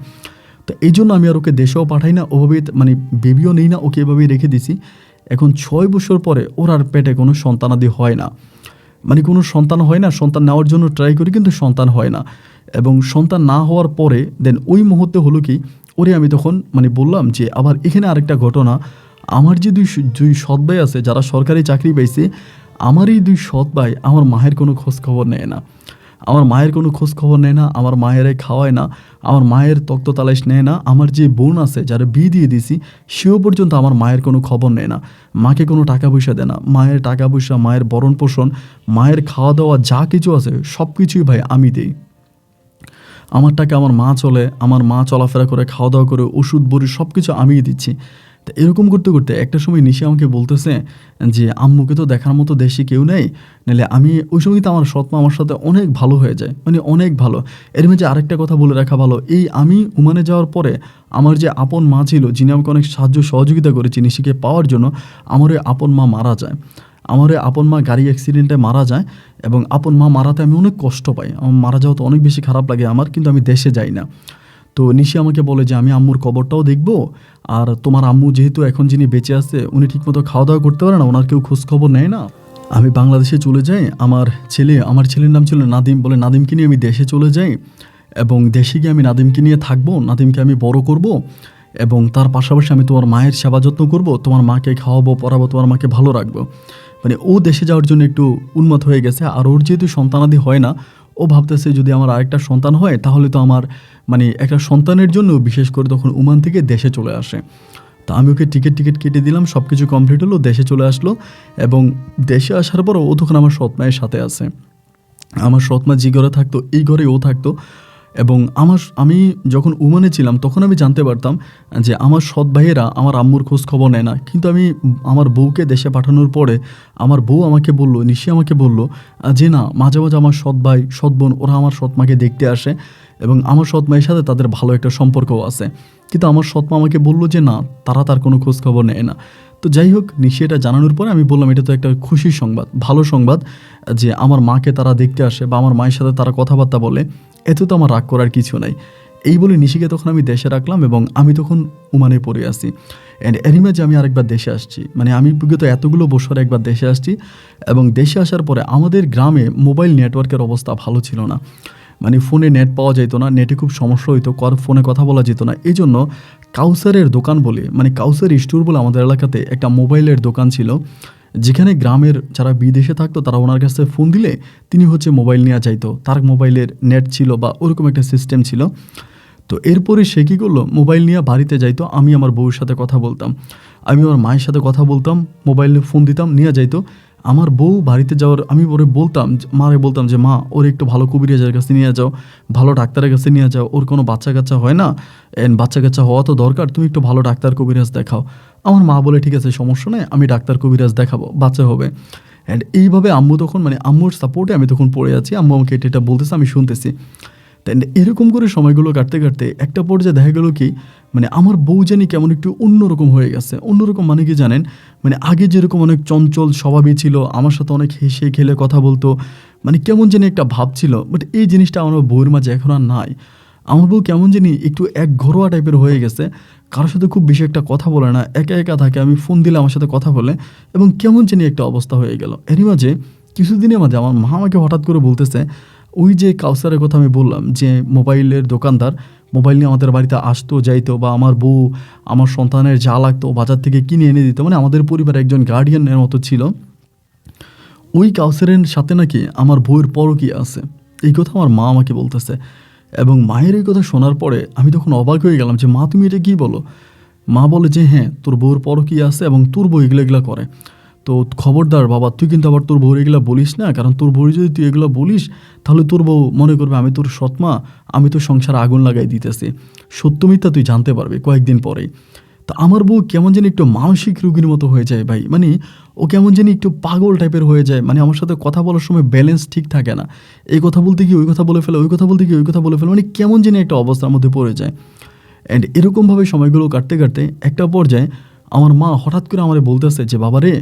তো এই জন্য আমি আর ওকে দেশেও পাঠাই না, ওভাবেই মানে বেবিও নেই না, ওকে এভাবেই রেখে দিছি। এখন 6 বছর পরে ওর আর পেটে কোনো সন্তানাদি হয় না, মানে কোনো সন্তান হয় না। সন্তান নেওয়ার জন্য ট্রাই করি কিন্তু সন্তান হয় না। এবং সন্তান না হওয়ার পরে দেন ওই মুহূর্তে হলো কি, ওরে আমি তখন মানে বললাম যে আবার এখানে আরেকটা ঘটনা। আমার যে দুই সৎ ভাই আছে যারা সরকারি চাকরি পাইছে, আমার এই 2 সৎ ভাই আমার মায়ের কোনো খোঁজ খবর নেয় না। আমার মায়ের কোনো খোঁজ খবর নেয় না, আমার মায়েরাই খাওয়ায় না, আমার মায়ের তক্ত তালাশ নেয় না। আমার যে বোন আছে যারা বিয়ে দিয়ে দিছি সেও পর্যন্ত আমার মায়ের কোনো খবর নেয় না, মাকে কোনো টাকা পয়সা দেয় না। মায়ের টাকা পয়সা, মায়ের ভরণ পোষণ, মায়ের খাওয়া দাওয়া যা কিছু আছে সব কিছুই ভাই আমি দিই। আমার টাকা আমার মা চলে, আমার মা চলাফেরা করে, খাওয়া দাওয়া করে, ওষুধ বড়ি সব কিছু আমিই দিচ্ছি। তো এরকম করতে করতে একটা সময় নিশি আমাকে বলতেছে যে আম্মুকে তো দেখার মতো দেশে কেউ নেই, নাহলে আমি ওই সময় তো আমার সৎমা আমার সাথে অনেক ভালো হয়ে যায়, মানে অনেক ভালো। এর মাঝে আরেকটা কথা বলে রাখা ভালো, এই আমি ওমানে যাওয়ার পরে আমার যে আপন মা ছিল যিনি আমাকে অনেক সাহায্য সহযোগিতা করেছে নিশিকে পাওয়ার জন্য, আমার ওই আপন মা মারা যায়। আমার ওই আপন মা গাড়ি অ্যাক্সিডেন্টে মারা যায় এবং আপন মা মারাতে আমি অনেক কষ্ট পাই। আমার মারা যাওয়া তো অনেক বেশি খারাপ লাগে আমার, কিন্তু আমি দেশে যাই না। তো নিশি আমাকে বলে যে আমি আম্মুর কবরটাও দেখবো, আর তোমার আম্মু যেহেতু এখন যিনি বেঁচে আছে উনি ঠিকমতো খাওয়া দাওয়া করতে পারে না, ওনার কেউ খোঁজ খবর নেয় না, আমি বাংলাদেশে চলে যাই। আমার ছেলের নাম ছিল নাদিম, বলে নাদিমকে নিয়ে আমি দেশে চলে যাই এবং দেশে গিয়ে আমি নাদিমকে নিয়ে থাকবো, নাদিমকে আমি বড় করব এবং তার পাশাপাশি আমি তোমার মায়ের সেবা যত্ন করব, তোমার মাকে খাওয়াবো, পড়াবো, তোমার মাকে ভালো রাখবো। মানে ও দেশে যাওয়ার জন্য একটু উন্মাদ হয়ে গেছে। আর ওর যেহেতু সন্তানাদি হয় না, ও ভাবতেছে যদি আমার আরেকটা সন্তান হয় তাহলে তো আমার মানে একটা সন্তানের জন্য বিশেষ করে তখন ওমান থেকে দেশে চলে আসে। তো আমি ওকে টিকিট কেটে দিলাম, সব কিছু কমপ্লিট হলো, দেশে চলে আসলো। এবং দেশে আসার পর ও তখন আমার সৎ মায়ের সাথে আছে। আমার সৎ মা যে ঘরে থাকতো এই ঘরে ও থাকতো। এবং আমি যখন ওমানে ছিলাম তখন আমি জানতে পারতাম যে আমার সৎ ভাইয়েরা আমার আম্মুর খোঁজ খবর নেয় না। কিন্তু আমি আমার বউকে দেশে পাঠানোর পরে আমার বউ আমাকে বলল, নিশি আমাকে বলল যে না, মাঝে মাঝে আমার সৎ ভাই সৎ বোন ওরা আমার সৎ মাকে দেখতে আসে এবং আমার সৎ মায়ের সাথে তাদের ভালো একটা সম্পর্কও আছে। কিন্তু আমার সৎ মা আমাকে বললো যে না, তারা তার কোনো খোঁজ খবর নেয় না। তো যাই হোক, নিশি এটা জানানোর পরে আমি বললাম এটা তো একটা খুশির সংবাদ, ভালো সংবাদ যে আমার মাকে তারা দেখতে আসে বা আমার মায়ের সাথে তারা কথাবার্তা বলে, এতে তো আমার রাগ করার কিছু নাই। এই বলে নিশিকে তখন আমি দেশে রাখলাম এবং আমি তখন ওমানে পড়ে আসি। অ্যান্ড এরই মাঝে আমি আরেকবার দেশে আসছি, মানে আমি বিগত এতগুলো বছর একবার দেশে আসছি। এবং দেশে আসার পরে আমাদের গ্রামে মোবাইল নেটওয়ার্কের অবস্থা ভালো ছিল না, মানে ফোনে নেট পাওয়া যেত না, নেটে খুব সমস্যা হইতো, ফোনে কথা বলা যেত না। এই জন্য কাউসারের দোকান বলে, মানে কাউসার স্টোর বলে আমাদের এলাকাতে একটা মোবাইলের দোকান ছিল, যেখানে গ্রামের যারা বিদেশে থাকতো তারা ওনার কাছে ফোন দিলে তিনি মোবাইল নেওয়া যাইতো, তার মোবাইলের নেট ছিল বা ওরকম একটা সিস্টেম ছিল। তো এরপরে সে কী করলো, মোবাইল নিয়ে বাড়িতে যাইতো, আমি আমার বউর সাথে কথা বলতাম, আমি আমার মায়ের সাথে কথা বলতাম, মোবাইলে ফোন দিতাম, নিয়ে যাইতো। আমার বউ বাড়িতে যাওয়ার আমি ওরে বলতাম, মারে বলতাম যে মা ওর একটু ভালো কবিরাজের কাছে নিয়ে যাও, ভালো ডাক্তারের কাছে নিয়ে যাও, ওর কোনো বাচ্চা কাচ্চা হয় না, বাচ্চা কাচ্চা হওয়া তো দরকার, তুমি একটু ভালো ডাক্তার কবিরাজ দেখাও। আমার মা বলে ঠিক আছে, সমস্যা নেই, আমি ডাক্তার কবিরাজ দেখাবো, বাচ্চা হবে। অ্যান্ড এইভাবে আম্মু তখন মানে আম্মুর সাপোর্টে আমি তখন পড়ে আছি, আম্মু আমাকে এটা বলতেছে, আমি শুনতেছি। এরকম করে সময়গুলো কাটতে কাটতে একটা পর্যায়ে দেখা গেল কি, মানে আমার বউ জানি কেমন একটু অন্যরকম হয়ে গেছে। অন্যরকম মানে কি জানেন, মানে আগে যেরকম অনেক চঞ্চল স্বভাবই ছিল, আমার সাথে অনেক হেসে খেলে কথা বলতো, মানে কেমন জানি একটা ভাব ছিল, বাট এই জিনিসটা আমার বউয়ের মাঝে এখন আর নাই। আমার বউ কেমন জানি একটু এক ঘরোয়া টাইপের হয়ে গেছে, কারোর সাথে খুব বেশি একটা কথা বলে না, একা একা থাকে, আমি ফোন দিলে আমার সাথে কথা বলে, এবং কেমন জানি একটা অবস্থা হয়ে গেল। এরই মাঝে কিছুদিনের মাঝে আমার মা আমাকে হঠাৎ করে বলতেছে, ওই যে কাউসারের কথা আমি বললাম যে মোবাইলের দোকানদার, মোবাইল নিয়ে আমাদের বাড়িতে আসতো যাইতো, বা আমার বউ আমার সন্তানের যা লাগতো বাজার থেকে কিনে এনে দিত, মানে আমাদের পরিবারে একজন গার্ডিয়ানের মতো ছিল, ওই কাউসারের সাথে নাকি আমার বউয়ের পরকীয়া আছে। এই কথা আমার মা আমাকে বলতেছে। এবং মায়ের এই কথা শোনার পরে আমি তখন অবাক হয়ে গেলাম যে মা তুমি এটা কী বলো। মা বলে যে হ্যাঁ তোর বউর পরকীয়া আছে এবং তোর বউ এগুলো এগুলো করে। তো খবরদার বাবা, তুই কিন্তু আবার তোর বউর এগুলো বলিস না, কারণ তোর বউ যদি তুই এগুলো বলিস তাহলে তোর বউ মনে করবে আমি তোর সৎমা, আমি তোর সংসারে আগুন লাগাই দিতেছি। সত্য মিথ্যা তুই জানতে পারবি কয়েকদিন পরেই। তো আমার বউ কেমন যেন একটু মানসিক রোগীর মতো হয়ে যায় ভাই, মানে ও কেমন যেন একটু পাগল টাইপের হয়ে যায়, মানে আমার সাথে কথা বলার সময় ব্যালেন্স ঠিক থাকে না, এই কথা বলতে গিয়ে ওই কথা বলে ফেলে, ওই কথা বলতে গিয়ে ওই কথা বলে ফেলে, মানে কেমন যেন একটা অবস্থার মধ্যে পড়ে যায়। অ্যান্ড এরকমভাবে সময়গুলো কাটতে কাটতে একটা পর্যায়ে আমার মা হঠাৎ করে আমারে বলতেছে যে বাবা রে,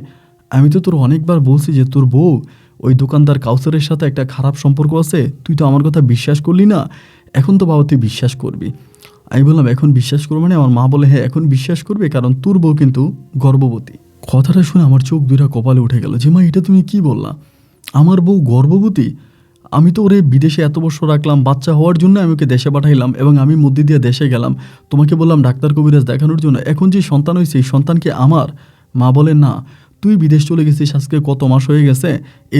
আমি তো তোর অনেকবার বলছি যে তোর বউ ওই দোকানদার কাউসারের সাথে একটা খারাপ সম্পর্ক আছে, তুই তো আমার কথা বিশ্বাস করলি না, এখন তো বাবা তুই বিশ্বাস করবি। আমি বললাম এখন বিশ্বাস করবো মানে? আমার মা বলে হ্যাঁ এখন বিশ্বাস করবে, কারণ তোর বউ কিন্তু গর্ভবতী। কথাটা শুনে আমার চোখ দুইটা কপালে উঠে গেল যে মা এটা তুমি কি বললা, আমার বউ গর্ভবতী? আমি তো ওরে বিদেশে এত বছর রাখলাম, বাচ্চা হওয়ার জন্য আমি ওকে দেশে পাঠাইলাম এবং আমি মধ্যে দিয়ে দেশে গেলাম, তোমাকে বললাম ডাক্তার কবিরাজ দেখানোর জন্য, এখন যে সন্তান হয়েছে এই সন্তানকে আমার? মা বলে না, তুই বিদেশ চলে গেছিস আজকে কত মাস হয়ে গেছে,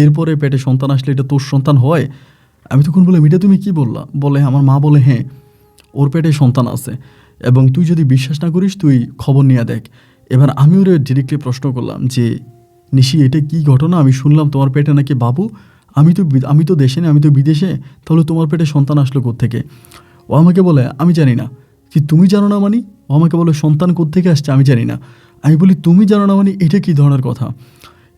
এরপরে পেটে সন্তান আসলে এটা তোর সন্তান হয়? আমি তখন বললাম এটা তুমি কি বললা? বলে আমার মা বলে হ্যাঁ ওর পেটে সন্তান আছে, এবং তুই যদি বিশ্বাস না করিস তুই খবর নিয়ে দেখ। এবার আমি ওরে ডিরেক্টলি প্রশ্ন করলাম যে নিশি এটা কি ঘটনা, আমি শুনলাম তোমার পেটে নাকি বাবু, আমি তো দেশে নেই, আমি তো বিদেশে, তাহলে তোমার পেটে সন্তান আসলো কোত্থেকে? ও আমাকে বলে আমি জানি না। কি তুমি জানো না মানে? ও আমাকে বলে সন্তান কোত্থেকে আসছে আমি জানি না। আমি বলি তুমি জানো না মানে এটা কী ধরনের কথা?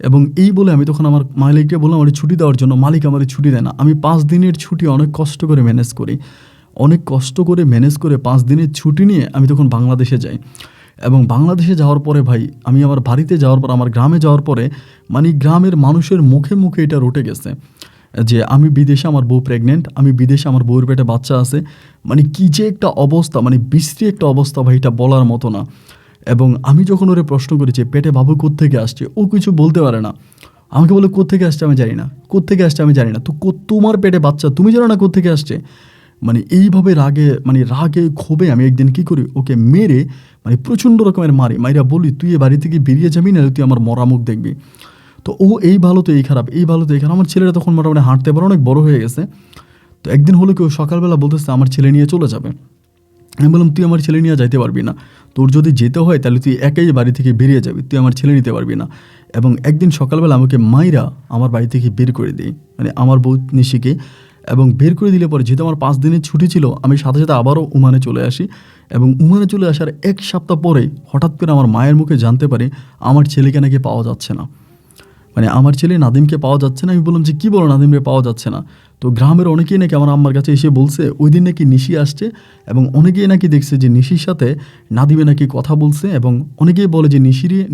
এবং এই বলে আমি তখন আমার মালিককে বললাম আমার ছুটি দেওয়ার জন্য। মালিক আমার ছুটি দেয় না। আমি 5 দিনের ছুটি অনেক কষ্ট করে ম্যানেজ করি, অনেক কষ্ট করে ম্যানেজ করে 5 দিনের ছুটি নিয়ে আমি তখন বাংলাদেশে যাই। এবং বাংলাদেশে যাওয়ার পরে ভাই আমি আমার বাড়িতে যাওয়ার পর, আমার গ্রামে যাওয়ার পরে, মানে গ্রামের মানুষের মুখে মুখে এটা রটে গেছে যে আমি বিদেশে, আমার বউ প্রেগনেন্ট, আমি বিদেশে, আমার বউয়ের পেটে বাচ্চা আছে। মানে কী যে একটা অবস্থা, মানে বিশ্রী একটা অবস্থা ভাই, এটা বলার মতো না। এবং আমি যখন ওরে প্রশ্ন করেছি পেটে বাবু কোত্থেকে আসছে, ও কিছু বলতে পারে না। আমাকে বলে কোত্থেকে আসছে আমি জানি না, কোত্থেকে আসছে আমি জানি না। তো তোমার পেটে বাচ্চা তুমি জানো না কোত্থেকে আসছে? মানে এইভাবে রাগে ক্ষোভে আমি একদিন কী করি, ওকে মেরে, মানে প্রচণ্ড রকমের মাইরা বলি তুই এ বাড়ি থেকে বেরিয়ে যাবি না, তুই আমার মরা মুখ দেখবি। তো ও এই ভালো তো এই খারাপ, এই ভালো তো এই খারাপ। আমার ছেলেরা তখন মোটামুটি হাঁটতে পারে, অনেক বড় হয়ে গেছে। তো একদিন হলো কেউ সকালবেলা বলতেছে আমার ছেলে নিয়ে চলে যাবে। আমি বললাম তুই আমার ছেলে নিয়ে যাইতে পারবি না, তোর যদি যেতে হয় তাহলে তুই একাই বাড়ি থেকে বেরিয়ে যাবি, তুই আমার ছেলে নিতে পারবি না। এবং একদিন সকালবেলা আমাকে মাইরা আমার বাড়ি থেকে বের করে দিই, মানে আমার বউ নিশিকে। এবং বের করে দিলে পরে যেহেতু আমার 5 দিনের ছুটি ছিল, আমি সাথে সাথে আবারও ওমানে চলে আসি। এবং ওমানে চলে আসার 1 সপ্তাহ পরে হঠাৎ করে আমার মায়ের মুখে জানতে পারি আমার ছেলেকে নাকি পাওয়া যাচ্ছে না, মানে আমার ছেলে নাদিমকে পাওয়া যাচ্ছে না। আমি বললাম যে কী বলো, নাদিমকে পাওয়া যাচ্ছে না? তো গ্রামের অনেকেই নাকি আমার আম্মার কাছে এসে বলছে ওই দিন নাকি নিশি আসছে, এবং অনেকেই নাকি দেখছে যে নিশির সাথে নাদিমে নাকি কথা বলছে, এবং অনেকেই বলে যে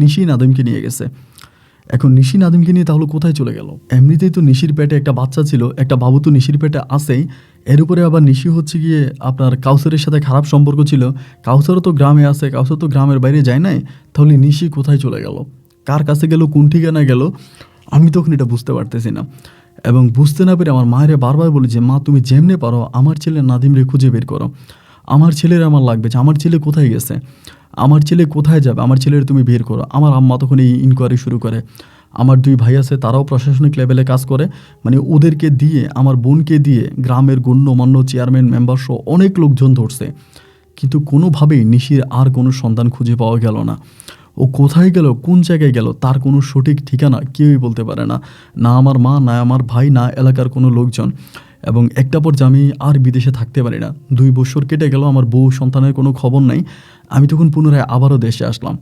নিশি নাদিমকে নিয়ে গেছে। এখন নিশি নাদিমকে নিয়ে তাহলে কোথায় চলে গেল? এমনিতেই তো নিশির পেটে একটা বাচ্চা ছিল, একটা বাবু তো নিশির পেটে আছেই, এর উপরে আবার নিশি হচ্ছে গিয়ে আপনার কাউসারের সাথে খারাপ সম্পর্ক ছিল। কাউসারও তো গ্রামে আছে, কাউসার তো গ্রামের বাইরে যায় নাই, তাহলে নিশি কোথায় চলে গেল, কার কাছে গেল, কোন ঠিকানায় গেল? আমি তখন এটা বুঝতে পারতেছি না। এবং বুঝতে না পেরে আমার মায়ের বারবার বলি যে মা তুমি যেমনে পারো আমার ছেলে নাদিমরে খুঁজে বের করো, আমার ছেলের আমার লাগবে, যে আমার ছেলে কোথায় গেছে, আমার ছেলে কোথায় যাবে, আমার ছেলের তুমি বের করো। আমার আম্মা তখন এই ইনকোয়ারি শুরু করে। আমার 2 ভাই আছে, তারাও প্রশাসনিক লেভেলে কাজ করে, মানে ওদেরকে দিয়ে, আমার বোনকে দিয়ে গ্রামের গণ্যমান্য চেয়ারম্যান মেম্বার সহ অনেক লোকজন ধরছে, কিন্তু কোনোভাবেই নিশির আর কোনো সন্ধান খুঁজে পাওয়া গেল না। ও কোথায় গেল, কোন জায়গায় গেল, তার কোনো সঠিক ঠিকানা কেউই বলতে পারে না, না আমার মা, না আমার ভাই, না এলাকার কোনো লোকজন। এবং একটা পর্যায়ে আমি আর বিদেশে থাকতে পারি না, 2 বছর কেটে গেল, আমার বউ সন্তানের কোনো খবর নাই। আমি তখন পুনরায় আবারও দেশে আসলাম,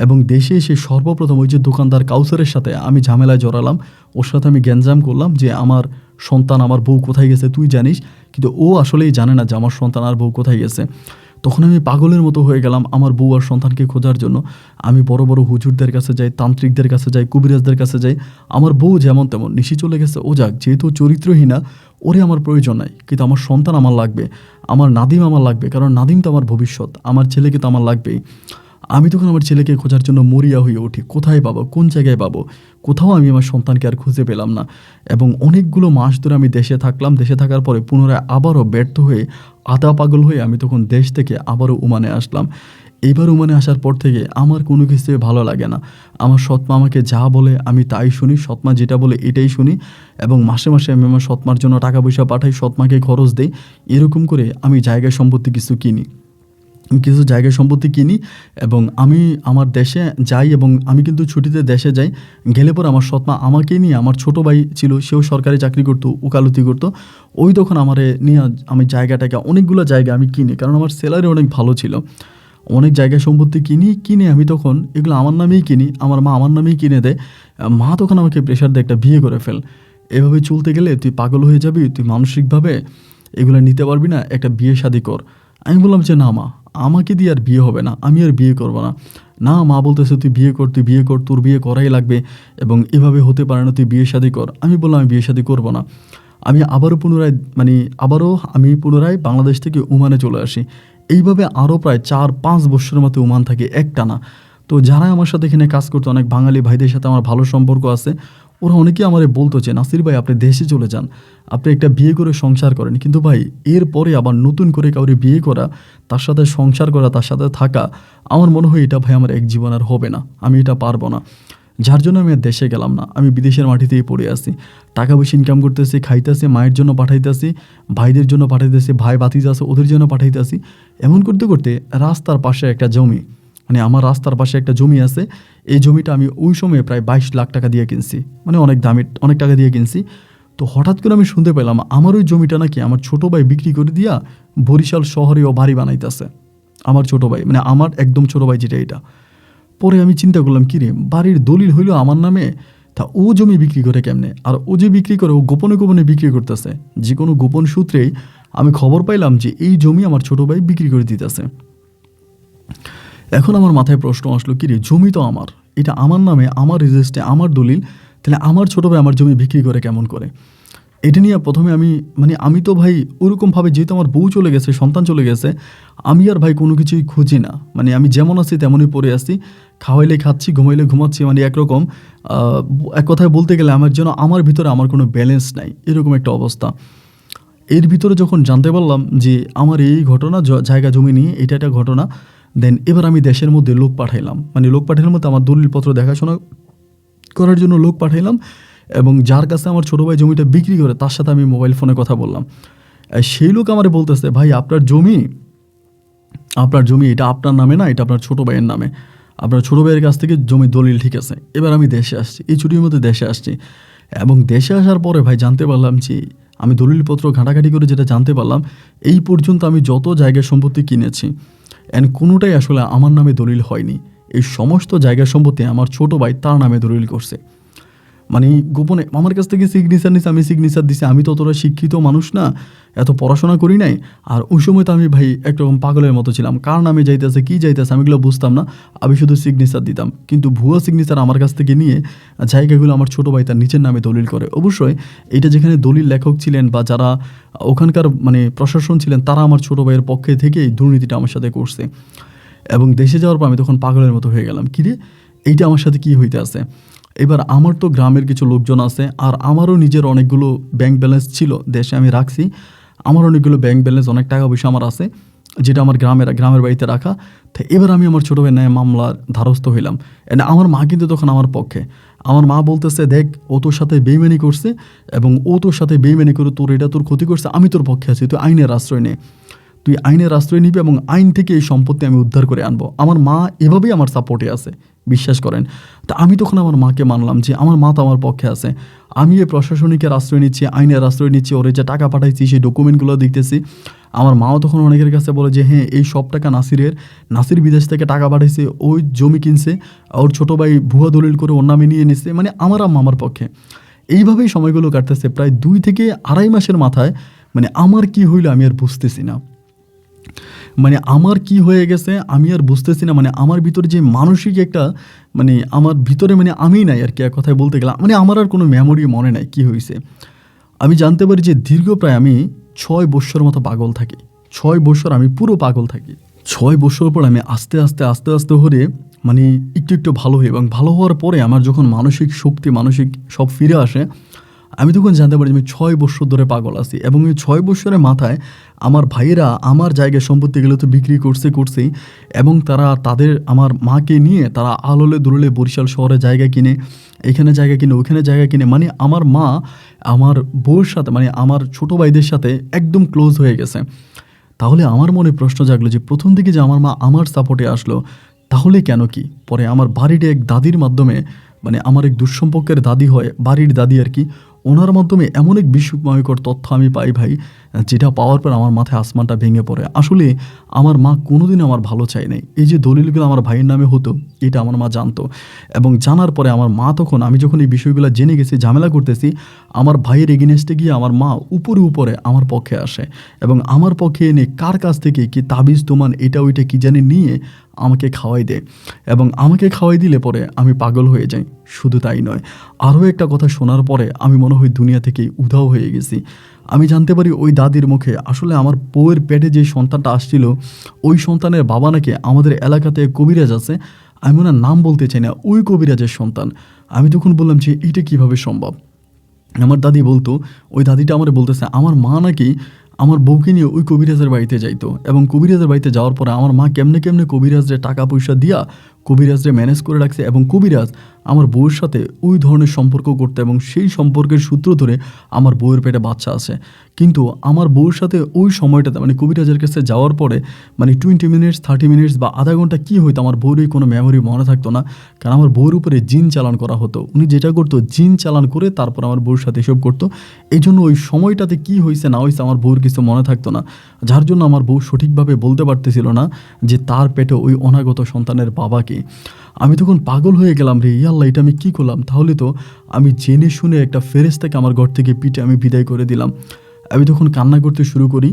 এবং দেশে এসে সর্বপ্রথম ওই যে দোকানদার কাউসারের সাথে আমি ঝামেলায় জড়ালাম, ওর সাথে আমি গ্যাঞ্জাম করলাম যে আমার সন্তান, আমার বউ কোথায় গেছে তুই জানিস, কিন্তু ও আসলেই জানে না যে আমার সন্তান আর বউ কোথায় গেছে। তখন আমি পাগলের মতো হয়ে গেলাম আমার বউ আর সন্তানকে খোঁজার জন্য। আমি বড় বড় হুজুরদের কাছে যাই, তান্ত্রিকদের কাছে যাই, কবিরাজদের কাছে যাই। আমার বউ যেমন তেমন, নিশি চলে গেছে ও যাক, যেহেতু চরিত্রহীনা ওরে আমার প্রয়োজন নাই, কিন্তু আমার সন্তান আমার লাগবে, আমার নাদিম আমার লাগবে, কারণ নাদিম তো আমার ভবিষ্যৎ, আমার ছেলেকে তো আমার লাগবেই। আমি তখন আমার ছেলেকে খোঁজার জন্য মরিয়া হয়ে উঠি, কোথায় পাবো, কোন জায়গায় পাবো? কোথাও আমি আমার সন্তানকে আর খুঁজে পেলাম না। এবং অনেকগুলো মাস ধরে আমি দেশে থাকলাম। দেশে থাকার পরে পুনরায় আবারও ব্যর্থ হয়ে, আধা পাগল হয়ে আমি তখন দেশ থেকে আবারও ওমানে আসলাম। এইবার ওমানে আসার পর থেকে আমার কোনো কিছুই ভালো লাগে না। আমার সৎমা আমাকে যা বলে আমি তাই শুনি, সৎমা যেটা বলে এটাই শুনি, এবং মাসে মাসে আমি আমার সৎমার জন্য টাকা পয়সা পাঠাই, সৎমাকে খরচ দেই। এরকম করে আমি জায়গা সম্পত্তি কিছু জায়গা সম্পত্তি কিনি এবং আমি আমার দেশে যাই, এবং আমি কিন্তু ছুটিতে দেশে যাই। গেলে পরে আমার সৎমা আমাকে নিয়ে, আমার ছোটো ভাই ছিল, সেও সরকারি চাকরি করতো, ওকালতি করতো, ওই তখন আমারে নিয়ে আমি জায়গাটাকে অনেকগুলো জায়গা আমি কিনি, কারণ আমার স্যালারি অনেক ভালো ছিল। অনেক জায়গা সম্পত্তি কিনে আমি তখন এগুলো আমার নামেই কিনি, আমার মা আমার নামেই কিনে দেয়। মা তখন আমাকে প্রেশার দেয় একটা বিয়ে করে ফেল, এভাবে চলতে গেলে তুই পাগল হয়ে যাবি, তুই মানসিকভাবে এগুলো নিতে পারবি না, একটা বিয়ে শাদী কর। আমি বললাম যে না মা, আমাকে দিয়ে আর বিয়ে হবে না, আমি আর বিয়ে করবো না। না, মা বলতেছে তুই বিয়ে কর, তোর বিয়ে করাই লাগবে, এবং এভাবে হতে পারে না, তুই বিয়ে শাদী কর। আমি বললাম আমি বিয়ে শাদী করবো না। আমি আমি পুনরায় বাংলাদেশ থেকে ওমানে চলে আসি। এইভাবে আরও প্রায় 4-5 বছরের মতো ওমান থাকে একটানা। তো যারা আমার সাথে এখানে কাজ করতো, অনেক বাঙালি ভাইদের সাথে আমার ভালো সম্পর্ক আছে, ওরা অনেকেই আমারে বলতো যে নাসির ভাই আপনি দেশে চলে যান, আপনি একটা বিয়ে করে সংসার করেন। কিন্তু ভাই এরপরে আবার নতুন করে কাউরে বিয়ে করা, তার সাথে সংসার করা, তার সাথে থাকা, আমার মনে হয় এটা ভাই আমার এক জীবন আর হবে না, আমি এটা পারবো না। যার জন্য আমি আর দেশে গেলাম না, আমি বিদেশের মাটিতেই পড়ে আছি। টাকা পয়সা ইনকাম করতেছি, খাইতেছি, মায়ের জন্য পাঠাইতেছি, ভাইদের জন্য পাঠাইতেছি, ভাই বাতিজা আছে ওদের জন্য পাঠাইতেছি। এমন করতে করতে রাস্তার পাশে একটা জমি, মানে আমার রাস্তার পাশে একটা জমি আছে, এই জমিটা আমি ওই সময়ে প্রায় 22 লাখ টাকা দিয়ে কিনছি, মানে অনেক দামি, অনেক টাকা দিয়ে কিনছি। তো হঠাৎ করে আমি শুনতে পেলাম আমার ওই জমিটা নাকি আমার ছোটো ভাই বিক্রি করে দিয়া বরিশাল শহরে ও বাড়ি বানাইতেছে। আমার ছোটো ভাই, মানে আমার একদম ছোটো ভাই যেটা, এটা। পরে আমি চিন্তা করলাম কি রে, বাড়ির দলিল হইল আমার নামে, তা ও জমি বিক্রি করে কেমনে? আর ও যে বিক্রি করে, ও গোপনে গোপনে বিক্রি করতেছে। যে কোনো গোপন সূত্রেই আমি খবর পাইলাম যে এই জমি আমার ছোটো ভাই বিক্রি করে দিতেছে। এখন আমার মাথায় প্রশ্ন আসলো, কি রে, জমি তো আমার, এটা আমার নামে, আমার রেজিস্ট্রে, আমার দলিল, তাহলে আমার ছোটো ভাই আমার জমি বিক্রি করে কেমন করে? এটা নিয়ে প্রথমে আমি তো ভাই ওরকমভাবে, যেহেতু আমার বউ চলে গেছে, সন্তান চলে গেছে, আমি আর ভাই কোনো কিছুই খুঁজি না। মানে আমি যেমন আছি তেমনই পড়ে আছি, খাওয়াইলে খাচ্ছি, ঘুমাইলে ঘুমাচ্ছি, মানে একরকম এক কথায় বলতে গেলে আমার জন্য আমার ভিতরে আমার কোনো ব্যালেন্স নাই, এরকম একটা অবস্থা। এর ভিতরে যখন জানতে পারলাম যে আমার এই ঘটনা, জায়গা জমি নিয়ে এটা একটা ঘটনা, দেন এবার আমি দেশের মধ্যে লোক পাঠাইলাম, মানে লোক পাঠানোর মধ্যে আমার দলিলপত্র দেখাশোনা করার জন্য লোক পাঠাইলাম, এবং যার কাছে আমার ছোটো ভাই জমিটা বিক্রি করে তার সাথে আমি মোবাইল ফোনে কথা বললাম। সেই লোক আমার বলতেছে, ভাই আপনার জমি এটা আপনার নামে না, এটা আপনার ছোটো ভাইয়ের নামে, আপনার ছোটো ভাইয়ের কাছ থেকে জমি দলিল ঠিক আছে। এবার আমি দেশে আসছি, এই ছুটির মধ্যে দেশে আসছি, এবং দেশে আসার পরে ভাই জানতে পারলাম যে আমি দলিলপত্র ঘাঁটাঘাঁটি করে যেটা জানতে পারলাম, এই পর্যন্ত আমি যত জায়গা সম্পত্তি কিনেছি কোনোটাই আসলে আমার নামে দলিল হয়নি। এই সমস্ত জায়গা সম্পত্তি আমার ছোটো ভাই তার নামে দলিল করছে। মানে গোপনে আমার কাছ থেকে সিগনেচার নিছে, আমি সিগনেচার দিছি। আমি তো অতটা শিক্ষিত মানুষ না, এত পড়াশোনা করি নাই। আর ওই সময় তো আমি ভাই একরকম পাগলের মতো ছিলাম, কার নামে যাইতেছে কী যাইতেছে আমি এগুলো বুঝতাম না, আমি শুধু সিগনেচার দিতাম। কিন্তু ভুয়া সিগনেচার আমার কাছ থেকে নিয়ে জায়গাগুলো আমার ছোটো ভাই তার নিচের নামে দলিল করে। অবশ্যই এটা যেখানে দলিল লেখক ছিলেন বা যারা ওখানকার মানে প্রশাসন ছিলেন, তারা আমার ছোটো ভাইয়ের পক্ষে থেকে এই দুর্নীতিটা আমার সাথে করছে। এবং দেশে যাওয়ার পর আমি তখন পাগলের মতো হয়ে গেলাম, কিরে এইটা আমার সাথে কী হইতে আছে। এবার আমার তো গ্রামের কিছু লোকজন আছে, আর আমারও নিজের অনেকগুলো ব্যাংক ব্যালেন্স ছিল দেশে, আমি রাখছি। আমার অনেকগুলো ব্যাংক ব্যালেন্স, অনেক টাকা পয়সা আমার আছে, যেটা আমার গ্রামের বাড়িতে রাখা। তো এবার আমি আমার ছোটো ভাই ন্যায় মামলার ধারস্থ হইলাম। আমার মা কিন্তু তখন আমার পক্ষে। আমার মা বলতেছে, দেখ ও তোর সাথে বেইমানি করছে, এবং ও তোর সাথে বেইমানি করে তোর ক্ষতি করছে, আমি তোর পক্ষে আছি, তুই আইনের আশ্রয় নিবি এবং আইন থেকে এই সম্পত্তি আমি উদ্ধার করে আনবো। আমার মা এভাবেই আমার সাপোর্টে আছে, বিশ্বাস করেন। তা আমি তখন আমার মাকে মানলাম যে আমার মা তো আমার পক্ষে আছে, আমি এই প্রশাসনিকের আশ্রয় নিচ্ছি, আইনের আশ্রয় নিচ্ছি, ওরে যে টাকা পাঠাইছি সেই ডকুমেন্টগুলো দেখতেছি। আমার মাও তখন অনেকের কাছে বলে যে হ্যাঁ এই সব টাকা নাসির বিদেশ থেকে টাকা পাঠাইছে, ওই জমি কিনছে, ওর ছোটো ভাই ভুয়া দলিল করে ওর নামে নিয়ে নিচ্ছে, মানে আমার আম্মা আমার পক্ষে। এইভাবেই সময়গুলো কাটতেছে প্রায় 2 থেকে আড়াই মাসের মাথায়। মানে আমার কি হইলো আমি আর বুঝতেছি না, মানে আমার কি হয়ে গেছে আমি আর বুঝতেছি না। মানে আমার ভিতরে যে মানসিক একটা, মানে আমার ভিতরে মানে আমি নাই আর কি, এক কথায় বলতে গেলাম। মানে আমার আর কোনো মেমোরি মনে নাই কি হয়েছে। আমি জানতে পারি যে দীর্ঘ প্রায় আমি 6 বছর মতো পাগল থাকি। 6 বছর আমি পুরো পাগল থাকি। 6 বছর পর আমি আস্তে আস্তে হয়ে মানে একটু ভালো হই, এবং ভালো হওয়ার পরে আমার যখন মানসিক শক্তি, মানসিক সব ফিরে আসে, আমি তখন জানতে পারি যে আমি 6 বৎসর ধরে পাগল আছি এবং এই 6 বৎসরের মাথায় আমার ভাইয়েরা আমার জায়গায় সম্পত্তিগুলো তো বিক্রি করছেই এবং তারা আমার মাকে নিয়ে তারা আলোলে দুললে বরিশাল শহরে জায়গা কিনে, এখানে জায়গা কিনে, ওইখানে জায়গা কিনে, মানে আমার মা আমার বউয়ের সাথে মানে আমার ছোটো ভাইদের সাথে একদম ক্লোজ হয়ে গেছে। তাহলে আমার মনে প্রশ্ন জাগলো যে প্রথম দিকে যে আমার মা আমার সাপোর্টে আসলো, তাহলে কেন কি পরে আমার বাড়ির এক দাদির মাধ্যমে, মানে আমার এক দুঃসম্পর্কের দাদি হয়, বাড়ির দাদি আর কি, ওনার মাধ্যমে এমন এক বিস্ময়কর তথ্য আমি পাই ভাই, যেটা পাওয়ার পর আমার মাথায় আসমানটা ভেঙে পড়ে। আসলে আমার মা কোনোদিন আমার ভালো চায় নাই। এই যে দলিলগুলো আমার ভাইয়ের নামে হতো, এটা আমার মা জানতো এবং জানার পরে আমার মা তখন, আমি যখন এই বিষয়গুলো জেনে গেছি, ঝামেলা করতেছি, আমার ভাইয়ের এগেনস্টে গিয়ে আমার মা উপরে আমার পক্ষে আসে এবং আমার পক্ষে এনে কার কাছ থেকে কি তাবিজ তোমান এটা ওইটা কি জানি নিয়ে আমাকে খাওয়াই দেয় এবং আমাকে খাওয়াই দিলে পরে আমি পাগল হয়ে যাই। শুধু তাই নয়, আরও একটা কথা শোনার পরে আমি মনে হয় দুনিয়া থেকেই উধাও হয়ে গেছি। আমি জানতে পারি ওই দাদির মুখে আসলে আমার বউয়ের পেটে যে সন্তানটা আসছিল, ওই সন্তানের বাবা নাকি আমাদের এলাকাতে কবিরাজ আছে, আমি ওনার নাম বলতে চাই না, ওই কবিরাজের সন্তান। আমি তখন বললাম যে এটা কীভাবে সম্ভব। আমার দাদি বলতো, ওই দাদিটা আমার বলতেছে আমার মা নাকি আমার বউকে নিয়ে ওই কবিরাজের বাড়িতে যাইতো এবং কবিরাজের বাড়িতে যাওয়ার পরে আমার মা কেমনে কবিরাজরে টাকা পয়সা দিয়া কবিরাজরে ম্যানেজ করে রাখছে এবং কবিরাজ আমার বউয়ের সাথে ওই ধরনের সম্পর্ক করতে এবং সেই সম্পর্কের সূত্র ধরে আমার বউয়ের পেটে বাচ্চা আছে। কিন্তু আমার বউয়ের সাথে ওই সময়টাতে মানে কবিরাজের কাছে যাওয়ার পরে মানে 20 মিনিটস 30 মিনিটস বা আধা ঘন্টা কী হইতো আমার বউরই কোনো মেমোরি মনে থাকতো না, কারণ আমার বউয়ের উপরে জিন চালান করা হতো। উনি যেটা করতো জিন চালান করে তারপর আমার বউর সাথে এসব করতো। এই জন্য ওই সময়টাতে কী হয়েছে না হয়েছে আমার বউর কিছু মনে থাকতো না, যার জন্য আমার বউ সঠিকভাবে বলতে পারতেছিল না যে তার পেটে ওই অনাগত সন্তানের বাবাকে। আমি তখন পাগল হয়ে গেলাম, রে আল্লাহ এটা আমি কী করলাম। তাহলে তো আমি জেনে শুনে একটা ফেরেশতাকে আমার ঘর থেকে পিটে আমি বিদায় করে দিলাম। আমি তখন কান্না করতে শুরু করি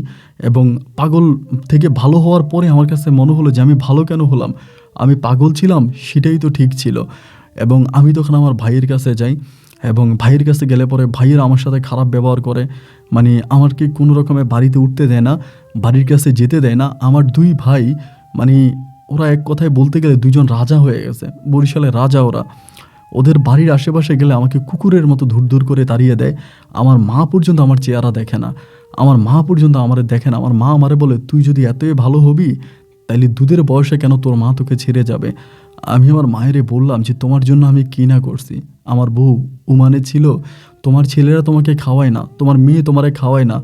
এবং পাগল থেকে ভালো হওয়ার পরে আমার কাছে মনে হলো যে আমি ভালো কেন হলাম, আমি পাগল ছিলাম সেটাই তো ঠিক ছিল। এবং আমি তখন আমার ভাইয়ের কাছে যাই এবং ভাইয়ের কাছে গেলে পরে ভাইয়ের আমার সাথে খারাপ ব্যবহার করে, মানে আমাকে কোনো রকমে বাড়িতে উঠতে দেয় না, বাড়ির কাছে যেতে দেয় না। আমার দুই ভাই মানে ওরা এক কথায় বলতে গেলে দুইজন রাজা হয়ে গেছে, বরিশালের রাজা ওরা। ওদের বাড়ির আশেপাশে গেলে আমাকে কুকুরের মতো ধুর করে তাড়িয়ে দেয়। আমার মা পর্যন্ত আমার চেহারা দেখে না, আমার মা পর্যন্ত আমারে দেখে না। আমার মা আমারে বলে তুই যদি এতই ভালো হবি তাইলে দুধের বয়সে কেন তোর মা তোকে ছেড়ে যাবে। আমি আমার মায়েরে বললাম যে তোমার জন্য আমি কী না করছি, আমার বউ উমানে ছিল, তোমার ছেলেরা তোমাকে খাওয়ায় না, তোমার মেয়ে তোমারে খাওয়ায় না,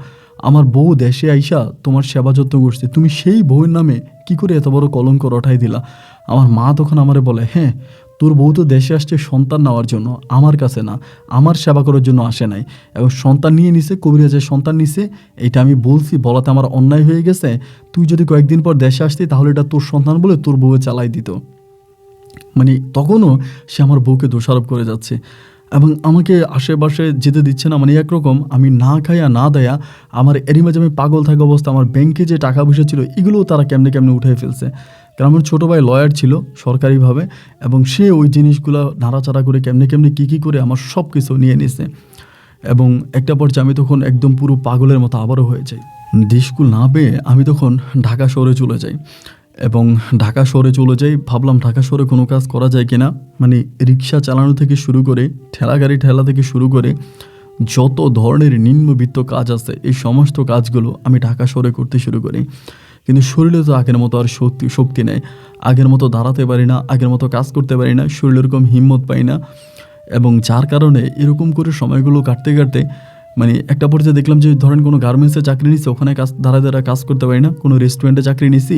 আমার বউ দেশে আইসা তোমার সেবা যত্ন করছে, তুমি সেই বউয়ের নামে কি করে এত বড় কলঙ্ক রটাই দিলা। আমার মা তখন আমারে বলে হ্যাঁ তোর বউ তো দেশে আসছে সন্তান নেওয়ার জন্য, আমার কাছে না, আমার সেবা করার জন্য আসে নাই এবং সন্তান নিয়ে নিছে, কবিরাজের সন্তান নিছে, এটা আমি বলছি, বলাতে আমার অন্যায় হয়ে গেছে। তুই যদি কয়েকদিন পর দেশে আসতি তাহলে এটা তোর সন্তান বলে তোর বউয়ে চালাই দিত। মানে তখনও সে আমার বউকে দোষারোপ করে যাচ্ছে এবং আমাকে আশেপাশে যেতে দিচ্ছে না। মানে একরকম আমি না খাইয়া না দেয়া আমার এরই মাঝে আমি পাগল থাকা অবস্থা আমার ব্যাংকে যে টাকা পয়সা ছিল এগুলোও তারা কেমনে উঠাই ফেলছে। কারণ আমার ছোটো ভাই লয়ার ছিল সরকারিভাবে এবং সে ওই জিনিসগুলো নাড়াচাড়া করে কেমনে কী করে আমার সব কিছু নিয়ে নিছে এবং একটা পর্যায়ে আমি তখন একদম পুরো পাগলের মতো আবারও হয়ে যাই। দেশকুল না পেয়ে আমি তখন ঢাকা শহরে চলে যাই এবং ঢাকা শহরে চলে যাই, ভাবলাম ঢাকা শহরে কোনো কাজ করা যায় কিনা, মানে রিক্সা চালানো থেকে শুরু করে ঠেলা থেকে শুরু করে যত ধরনের নিম্নবিত্ত কাজ আছে এই সমস্ত কাজগুলো আমি ঢাকা শহরে করতে শুরু করি। কিন্তু শরীরে তো আগের মতো আর শক্তি নেই, আগের মতো দাঁড়াতে পারি না, আগের মতো কাজ করতে পারি না, শরীরে এরকম হিম্মত পাই না এবং যার কারণে এরকম করে সময়গুলো কাটতে মানে একটা পর্যায়ে দেখলাম যে ধরেন কোনো গার্মেন্টসে চাকরি নিছি, ওখানে দাঁড়ায় কাজ করতে পারি না, কোনো রেস্টুরেন্টে চাকরি নিছি,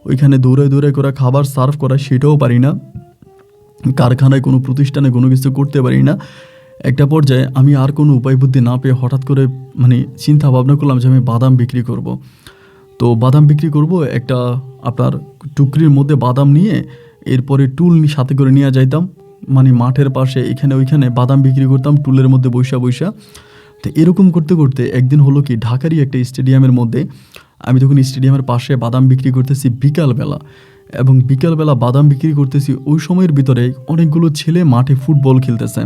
ওইখানে দৌড়ে করে খাবার সার্ভ করা সেটাও পারি না, কারখানায় কোনো প্রতিষ্ঠানে কোনো কিছু করতে পারি না। একটা পর্যায়ে আমি আর কোনো উপায় বুদ্ধি না পেয়ে হঠাৎ করে মানে চিন্তা ভাবনা করলাম যে আমি বাদাম বিক্রি করব। তো বাদাম বিক্রি করব, একটা আপনার টুকরির মধ্যে বাদাম নিয়ে এরপরে টুল সাথে করে নিয়ে যাইতাম, মানে মাঠের পাশে এখানে ওইখানে বাদাম বিক্রি করতাম টুলের মধ্যে বৈশা। তো এরকম করতে একদিন হলো কি ঢাকারই একটা স্টেডিয়ামের মধ্যে, আমি তখন স্টেডিয়ামের পাশে বাদাম বিক্রি করতেছি বিকালবেলা এবং বিকালবেলা বাদাম বিক্রি করতেছি, ওই সময়ের ভিতরে অনেকগুলো ছেলে মাঠে ফুটবল খেলতেছে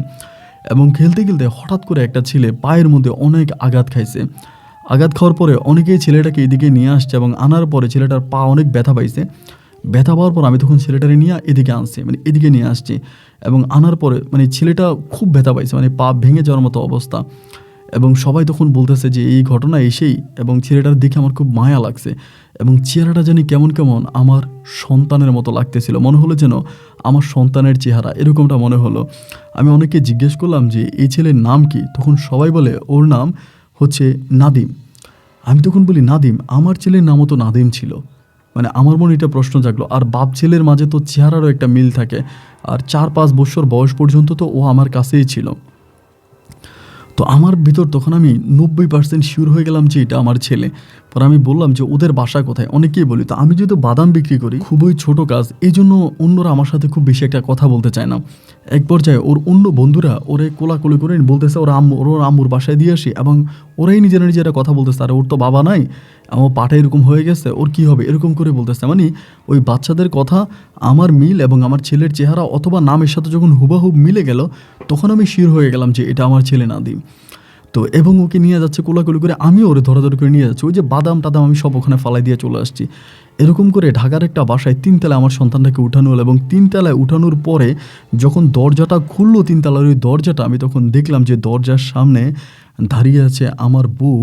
এবং খেলতে হঠাৎ করে একটা ছেলে পায়ের মধ্যে অনেক আঘাত খাইছে। আঘাত খাওয়ার পরে অনেকেই ছেলেটাকে এদিকে নিয়ে আসছে এবং আনার পরে ছেলেটার পা অনেক ব্যথা পাইছে। ব্যথা পাওয়ার পর আমি তখন ছেলেটারে নিয়ে এদিকে আনছি, মানে এদিকে নিয়ে আসছি, এবং আনার পরে মানে ছেলেটা খুব ব্যথা পাইছে, মানে পা ভেঙে যাওয়ার মতো অবস্থা। এবং সবাই তখন বলতেছে যে এই ঘটনা এসেই, এবং ছেলেটার দেখে আমার খুব মায়া লাগছে, এবং চেহারাটা জানি কেমন কেমন আমার সন্তানের মতো লাগতেছিল, মনে হলো যেন আমার সন্তানের চেহারা, এরকমটা মনে হলো। আমি অনেককে জিজ্ঞেস করলাম যে এই ছেলের নাম কি, তখন সবাই বলে ওর নাম হচ্ছে নাদিম। আমি তখন বলি নাদিম, আমার ছেলের নামও তো নাদিম ছিল। মানে আমার মনে এটা প্রশ্ন জাগলো। আর বাপ ছেলের মাঝে তো চেহারারও একটা মিল থাকে, আর 4-5 বছর বয়স পর্যন্ত তো ও আমার কাছেই ছিল। তো আমার ভিতর তখন আমি 90% শিওর হয়ে গেলাম যে এটা আমার ছেলে। পর আমি বললাম যে ওদের বাসা কোথায়, অনেকেই বলি। তো আমি যেহেতু বাদাম বিক্রি করি, খুবই ছোট কাজ, এই জন্য অন্যরা আমার সাথে খুব বেশি একটা কথা বলতে চায় না। এক পর্যায়ে ওর অন্য বন্ধুরা ওরে কোলাকুলি করে বলতেছে ওর আম্মুর বাসায় দিয়ে আসি, এবং ওরাই নিজেরা নিজেরা কথা বলতেছে, আর ওর তো বাবা নাই, আমার পাটা এরকম হয়ে গেছে, ওর কি হবে, এরকম করে বলতেছে। মানে ওই বাচ্চাদের কথা আমার মিল এবং আমার ছেলের চেহারা অথবা নামের সাথে যখন হুবাহুব মিলে গেল, তখন আমি শিওর হয়ে গেলাম যে এটা আমার ছেলে নাদিম। তো এবং ওকে নিয়ে যাচ্ছে কোলাকুলি করে, আমিও ওরে ধরাধরি করে নিয়ে যাচ্ছি, ওই যে বাদাম টাদাম আমি সব ওখানে ফালাই দিয়ে চলে আসছি। এরকম করে ঢাকার একটা বাসায় 3 তলায় আমার সন্তানটাকে উঠানো হলো, এবং 3 তলায় উঠানোর পরে যখন দরজাটা খুললো 3 তলার ওই দরজাটা, আমি তখন দেখলাম যে দরজার সামনে দাঁড়িয়ে আছে আমার বউ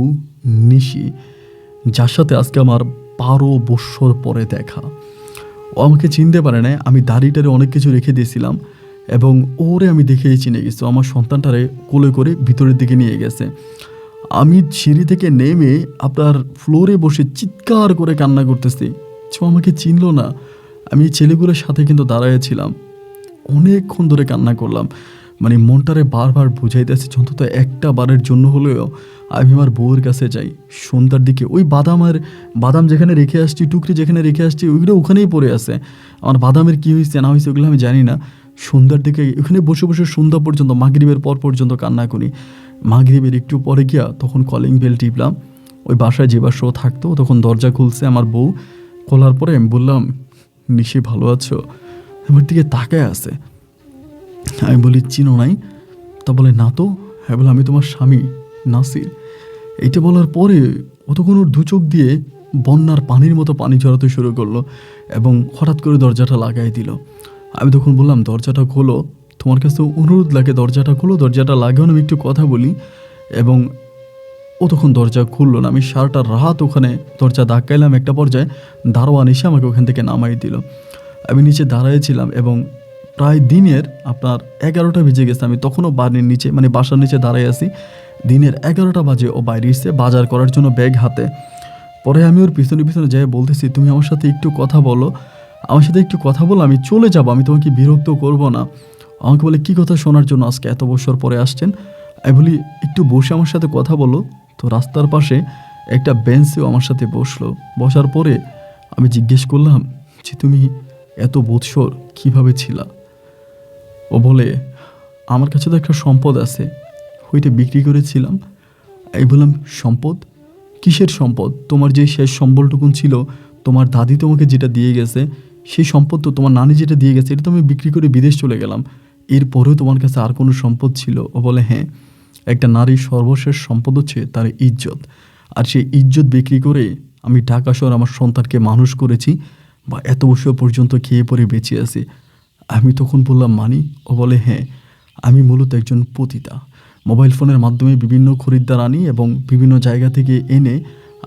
নিশি, যার সাথে আজকে আমার 12 বৎসর পরে দেখা। ও আমাকে চিনতে পারে না, আমি দাড়িটারে অনেক কিছু রেখে দিয়েছিলাম, এবং ওরে আমি দেখেই চিনে গেছি। আমার সন্তানটারে কোলে করে ভিতরের দিকে নিয়ে গেছে। আমি সিঁড়ি থেকে নেমে আপনার ফ্লোরে বসে চিৎকার করে কান্না করতেছি, আমাকে চিনলো না। আমি ছেলেগুলোর সাথে কিন্তু দাঁড়াইছিলাম, অনেকক্ষণ ধরে কান্না করলাম, মানে মনটারে বারবার বুঝাইতেছে অন্তত একটা বারের জন্য হলেও আমি আমার বউয়ের কাছে যাই। সন্ধ্যার দিকে ওই বাদাম যেখানে রেখে আসছি, টুকরি যেখানে রেখে আসছি, ওইগুলো ওখানেই পড়ে আছে। আমার বাদামের কী হয়েছে না হয়েছে ওগুলো আমি জানি না। সন্ধ্যার দিকে ওখানে বসে বসে সন্ধ্যা পর্যন্ত, মাগরিবের পর পর্যন্ত কান্না করি। মাগরিবের একটু পরে গিয়া তখন কলিং বেল টিপলাম, ওই বাসায় যে বাসা থাকতো, তখন দরজা খুলছে আমার বউ। খোলার পরে আমি বললাম, নিশি ভালো আছো? আমার দিকে তাকায় আছে। আমি বলি, চিনো নাই? তা বলে, না তো। হ্যাঁ বলে, আমি তোমার স্বামী নাসির। এইটা বলার পরে ও তখন ওর 2 চোখ দিয়ে বন্যার পানির মতো পানি ঝরাতে শুরু করলো, এবং হঠাৎ করে দরজাটা লাগাই দিল। আমি তখন বললাম, দরজাটা খোলো, তোমার কাছে অনুরোধ লাগে, দরজাটা খোলো, দরজাটা লাগাও, আমি একটু কথা বলি। এবং ও তখন দরজা খুললো না। আমি সারাটা রাত ওখানে দরজা ধাক্কাইলাম, একটা পর্যায়ে দারোয়ান এসে আমাকে ওখান থেকে নামাই দিল। আমি নিচে দাঁড়াইছিলাম, এবং প্রায় দিনের আপনার 11টা বেজে গেছে। আমি তখনও বাড়ির নিচে, মানে বাসার নিচে দাঁড়াই আছি। দিনের 11টা বাজে ও বাইরে এসে বাজার করার জন্য ব্যাগ হাতে। পরে আমি ওর পিছনে পিছনে যাই, বলতেছি, তুমি আমার সাথে একটু কথা বলো, আমার সাথে একটু কথা বলো, আমি চলে যাব, আমি তোমাকে বিরক্ত করব না। আমাকে বলে, কী কথা শোনার জন্য আজকে এত বছর পরে আসছেন? আমি বলি, একটু বসে আমার সাথে কথা বলো। তো রাস্তার পাশে একটা বেঞ্চেও আমার সাথে বসলো। বসার পরে আমি জিজ্ঞেস করলাম যে, তুমি এত বৎসর কীভাবে ছিলা? ও বলে, আমার কাছে তো একটা সম্পদ আছে, ওইটা বিক্রি করেছিলাম। আমি বললাম, সম্পদ? কিসের সম্পদ? তোমার যে শেষ সম্বলটুকুন ছিল, তোমার দাদি তোমাকে যেটা দিয়ে গেছে, সেই সম্পদ তো তোমার নানি যেটা দিয়ে গেছে, এটা তো আমি বিক্রি করে বিদেশ চলে গেলাম। এরপরেও তোমার কাছে আর কোনো সম্পদ ছিল? ও বলে, হ্যাঁ, একটা নারীর সর্বশেষ সম্পদ হচ্ছে তার ইজ্জত, আর সেই ইজ্জত বিক্রি করে আমি ঢাকা শহর আমার সন্তানকে মানুষ করেছি, বা এত বছর পর্যন্ত খেয়ে পরে বেঁচে আছি। আমি তখন বললাম, মানি? ও বলে, হ্যাঁ, আমি মূলত একজন পতিতা। মোবাইল ফোনের মাধ্যমে বিভিন্ন খরিদ্দার আনি, এবং বিভিন্ন জায়গা থেকে এনে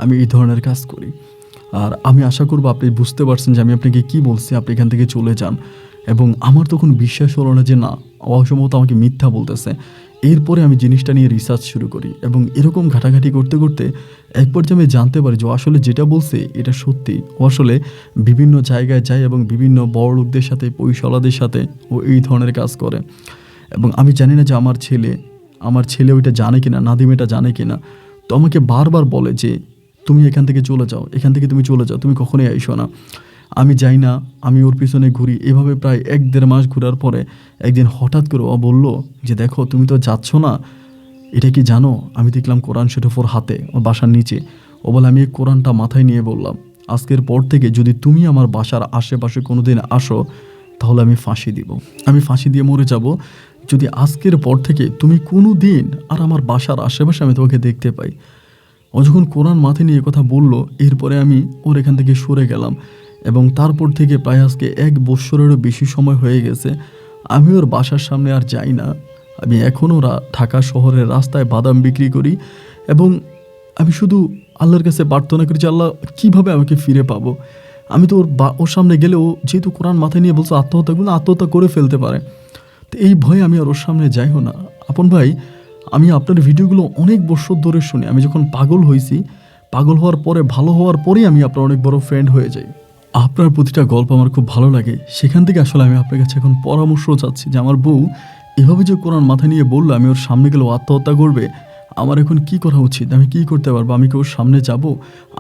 আমি এই ধরনের কাজ করি। আর আমি আশা করব আপনি বুঝতে পারছেন যে আমি আপনাকে কি বলছি, আপনি এখান থেকে চলে যান। এবং আমার তখন বিশ্বাস হলো না যে না, অসম্ভবত আমাকে মিথ্যা বলতেছে। এরপরে আমি জিনিসটা নিয়ে রিসার্চ শুরু করি, এবং এরকম ঘাটাঘাটি করতে করতে এক পর্যায়ে আমি জানতে পারি যে আসলে যেটা বলছে এটা সত্যি। ও আসলে বিভিন্ন জায়গায় যায়, এবং বিভিন্ন বড় লোকদের সাথে, পয়সাওয়ালাদের সাথে ও এই ধরনের কাজ করে। এবং আমি জানি না যে আমার ছেলে ওইটা জানে কিনা, নাদিম এটা জানে কিনা। তো আমাকে বারবার বলে যে, তুমি এখান থেকে চলে যাও, এখান থেকে তুমি চলে যাও, তুমি কখনোই আইসো না। আমি যাই না, আমি ওর পিছনে ঘুরি। এভাবে প্রায় 1-1.5 মাস ঘোরার পরে একদিন হঠাৎ করে ও বলল যে, দেখো, তুমি তো যাচ্ছ না, এটা কি জানো? আমি দেখলাম কোরআন শরীফ ওর হাতে, ওর বাসার নিচে। ও বলে, আমি এই কোরআনটা মাথায় নিয়ে বললাম, আজকের পর থেকে যদি তুমি আমার বাসার আশেপাশে কোনো দিন আসো, তাহলে আমি ফাঁসি দিব, আমি ফাঁসি দিয়ে মরে যাব, যদি আজকের পর থেকে তুমি কোনো দিন আর আমার বাসার আশেপাশে আমি তোমাকে দেখতে পাই। ও যখন কোরআন মাথায় নিয়ে কথা বললো, এরপরে আমি ওর এখান থেকে সরে গেলাম, এবং তারপর থেকে প্রায় আজকে 1 বৎসরেরও বেশি সময় হয়ে গেছে আমি ওর বাসার সামনে আর যাই না। আমি এখনও ঢাকা শহরের রাস্তায় বাদাম বিক্রি করি এবং আমি শুধু আল্লাহর কাছে প্রার্থনা করি যে আল্লাহ কীভাবে আমাকে ফিরে পাবো। আমি তো ওর সামনে গেলে ও যেহেতু কোরআন মাথায় নিয়ে বলছে আত্মহত্যা করে ফেলতে পারে, তো এই ভয়ে আমি আর ওর সামনে যাইও না। আপন ভাই, আমি আপনার ভিডিওগুলো অনেক বছর ধরে শুনি। আমি যখন পাগল হওয়ার পরে ভালো হওয়ার পরেই আমি আপনার অনেক বড় ফ্রেন্ড হয়ে যাই। আপনার প্রতিটা গল্প আমার খুব ভালো লাগে। সেখান থেকে আসলে আমি আপনার কাছে এখন পরামর্শ চাচ্ছি যে আমার বউ এভাবে যে কোরআন মাথায় নিয়ে বললো আমি ওর সামনে গেলেও আত্মহত্যা করবে, আমার এখন কি করা উচিত? আমি কি করতে পারবো? আমি কি ওর সামনে যাব?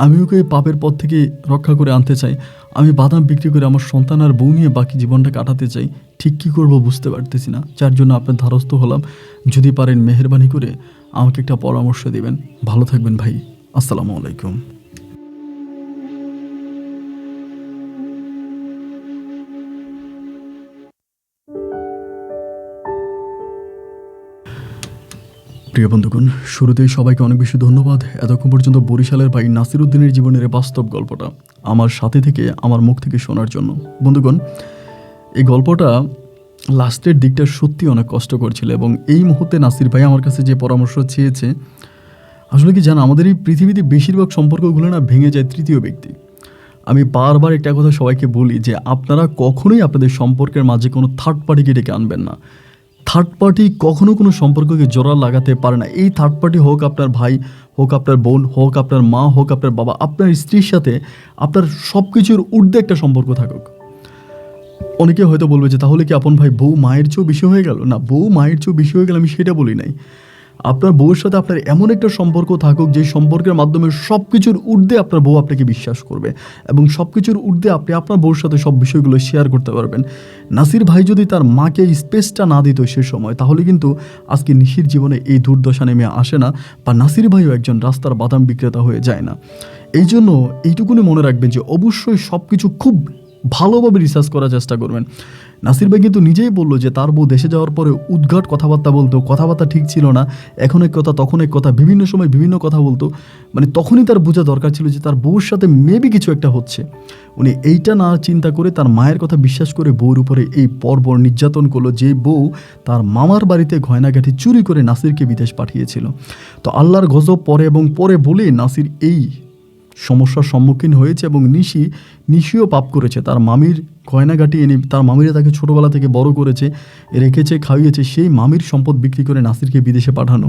আমি ওকে এই পাপের পথ থেকে রক্ষা করে আনতে চাই। আমি বাদাম বিক্রি করে আমার সন্তান আর বউ নিয়ে বাকি জীবনটা কাটাতে চাই। ঠিক কী করবো বুঝতে পারতেছি না, যার জন্য আপনার ধারস্থ হলাম। যদি পারেন মেহেরবানি করে আমাকে একটা পরামর্শ দিবেন। ভালো থাকবেন ভাই। আসসালামু আলাইকুম। প্রিয় বন্ধুগণ, শুরুতেই সবাইকে অনেক বেশি ধন্যবাদ এতক্ষণ পর্যন্ত বরিশালের ভাই নাসির উদ্দিনের জীবনের বাস্তব গল্পটা আমার সাথে থেকে আমার মুখ থেকে শোনার জন্য। বন্ধুগণ, এই গল্পটা লাস্টের দিকটা সত্যি অনেক কষ্টকর ছিল এবং এই মুহূর্তে নাসির ভাই আমার কাছে যে পরামর্শ চেয়েছে, আসলে কি জানো, আমাদের এই পৃথিবীতে বেশিরভাগ সম্পর্কগুলো না ভেঙে যায় তৃতীয় ব্যক্তি। আমি বারবার একটা কথা সবাইকে বলি যে আপনারা কখনোই আপনাদের সম্পর্কের মাঝে কোনো থার্ড পার্টিকে ডেকে আনবেন না। থার্ড পার্টি কখনো কোনো সম্পর্ককে জোড়া লাগাতে পারে না। এই থার্ড পার্টি হোক আপনার ভাই, হোক আপনার বোন, হোক আপনার মা, হোক আপনার বাবা, আপনার স্ত্রীর সাথে আপনার সব কিছুর ঊর্ধ্বে একটা সম্পর্ক থাকুক। অনেকে হয়তো বলবে যে তাহলে কি আপন ভাই বউ মায়ের চেয়েও বেশি হয়ে গেল? না, বউ মায়ের চেয়েও বেশি হয়ে গেল আমি সেটা বলি নাই। আপনার বউয়ের সাথে আপনার এমন একটা সম্পর্ক থাকুক যে সম্পর্কের মাধ্যমে সব কিছুর ঊর্ধ্বে আপনার বউ আপনাকে বিশ্বাস করবে এবং সব কিছুর ঊর্ধ্বে আপনি আপনার বউর সাথে সব বিষয়গুলো শেয়ার করতে পারবেন। নাসির ভাই যদি তার মাকে স্পেসটা না দিত সে সময়, তাহলে কিন্তু আজকে নিশির জীবনে এই দুর্দশা নেমে আসে না, বা নাসির ভাইও একজন রাস্তার বাদাম বিক্রেতা হয়ে যায় না। এই জন্য এইটুকুনি মনে রাখবেন যে অবশ্যই সব কিছু খুব ভালোভাবে রিসার্চ করার চেষ্টা করবেন। নাসির ভাই কিন্তু নিজেই বললো যে তার বউ দেশে যাওয়ার পরে উদ্ঘাট কথাবার্তা বলতো, কথাবার্তা ঠিক ছিল না, এখন এক কথা তখন এক কথা, বিভিন্ন সময় বিভিন্ন কথা বলতো। মানে তখনই তার বোঝা দরকার ছিল যে তার বউর সাথে মেবি কিছু একটা হচ্ছে। উনি এইটা না চিন্তা করে তার মায়ের কথা বিশ্বাস করে বউর উপরে এই পর্বর নির্যাতন করলো, যে বউ তার মামার বাড়িতে গয়নাগাঠি চুরি করে নাসিরকে বিদেশ পাঠিয়েছিল। তো আল্লাহর গজব পরে এবং পরে বলেই নাসির এই সমস্যার সম্মুখীন হয়েছে এবং নিশিও পাপ করেছে। তার মামির গয়নাগাটি এনে তার মামিরা তাকে ছোটোবেলা থেকে বড় করেছে, রেখেছে, খাইয়েছে, সেই মামির সম্পদ বিক্রি করে নাসিরকে বিদেশে পাঠানো।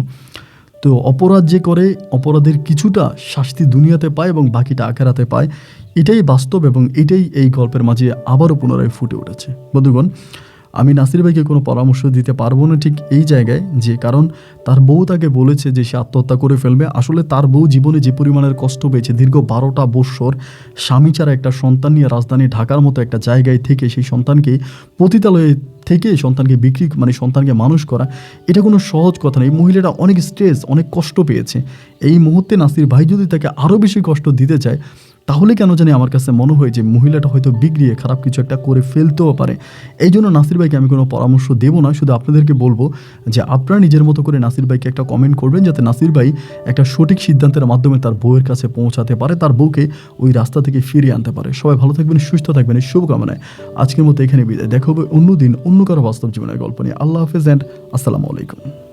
তো অপরাধ যে করে অপরাধের কিছুটা শাস্তি দুনিয়াতে পায় এবং বাকিটা আখেরাতে পায়, এটাই বাস্তব এবং এটাই এই গল্পের মাঝে আবারও পুনরায় ফুটে উঠেছে। বন্ধুগণ, আমি নাসির ভাইকে কোনো পরামর্শ দিতে পারবো না ঠিক এই জায়গায়, যে কারণ তার বউ তাকে বলেছে যে সে আত্মহত্যা করে ফেলবে। আসলে তার বউ জীবনে যে পরিমাণের কষ্ট পেয়েছে, দীর্ঘ 12টা বৎসর স্বামী ছাড়া একটা সন্তান নিয়ে রাজধানী ঢাকার মতো একটা জায়গায় থেকে সেই সন্তানকে পতিতালয়ে থেকে সন্তানকে সন্তানকে মানুষ করা, এটা কোনো সহজ কথা নয়। এই মহিলাটা অনেক স্ট্রেস, অনেক কষ্ট পেয়েছে। এই মুহূর্তে নাসির ভাই যদি তাকে আরও বেশি কষ্ট দিতে চায়, তাহলে কেন জানি আমার কাছে মনে হয় যে মহিলাটা হয়তো বিগড়িয়ে খারাপ কিছু একটা করে ফেলতেও পারে। এই জন্য নাসির ভাইকে আমি কোনো পরামর্শ দেবো না, শুধু আপনাদেরকে বলবো যে আপনারা নিজের মতো করে নাসির ভাইকে একটা কমেন্ট করবেন, যাতে নাসির ভাই একটা সঠিক সিদ্ধান্তের মাধ্যমে তার বউয়ের কাছে পৌঁছাতে পারে, তার বউকে ওই রাস্তা থেকে ফিরিয়ে আনতে পারে। সবাই ভালো থাকবেন, সুস্থ থাকবেন, এই শুভকামনায় আজকের মতো এখানে বিদায়। দেখা হবে অন্য দিন অন্য কারো বাস্তব জীবনের গল্প নিয়ে। আল্লাহ হাফেজ অ্যান্ড আসসালামু আলাইকুম।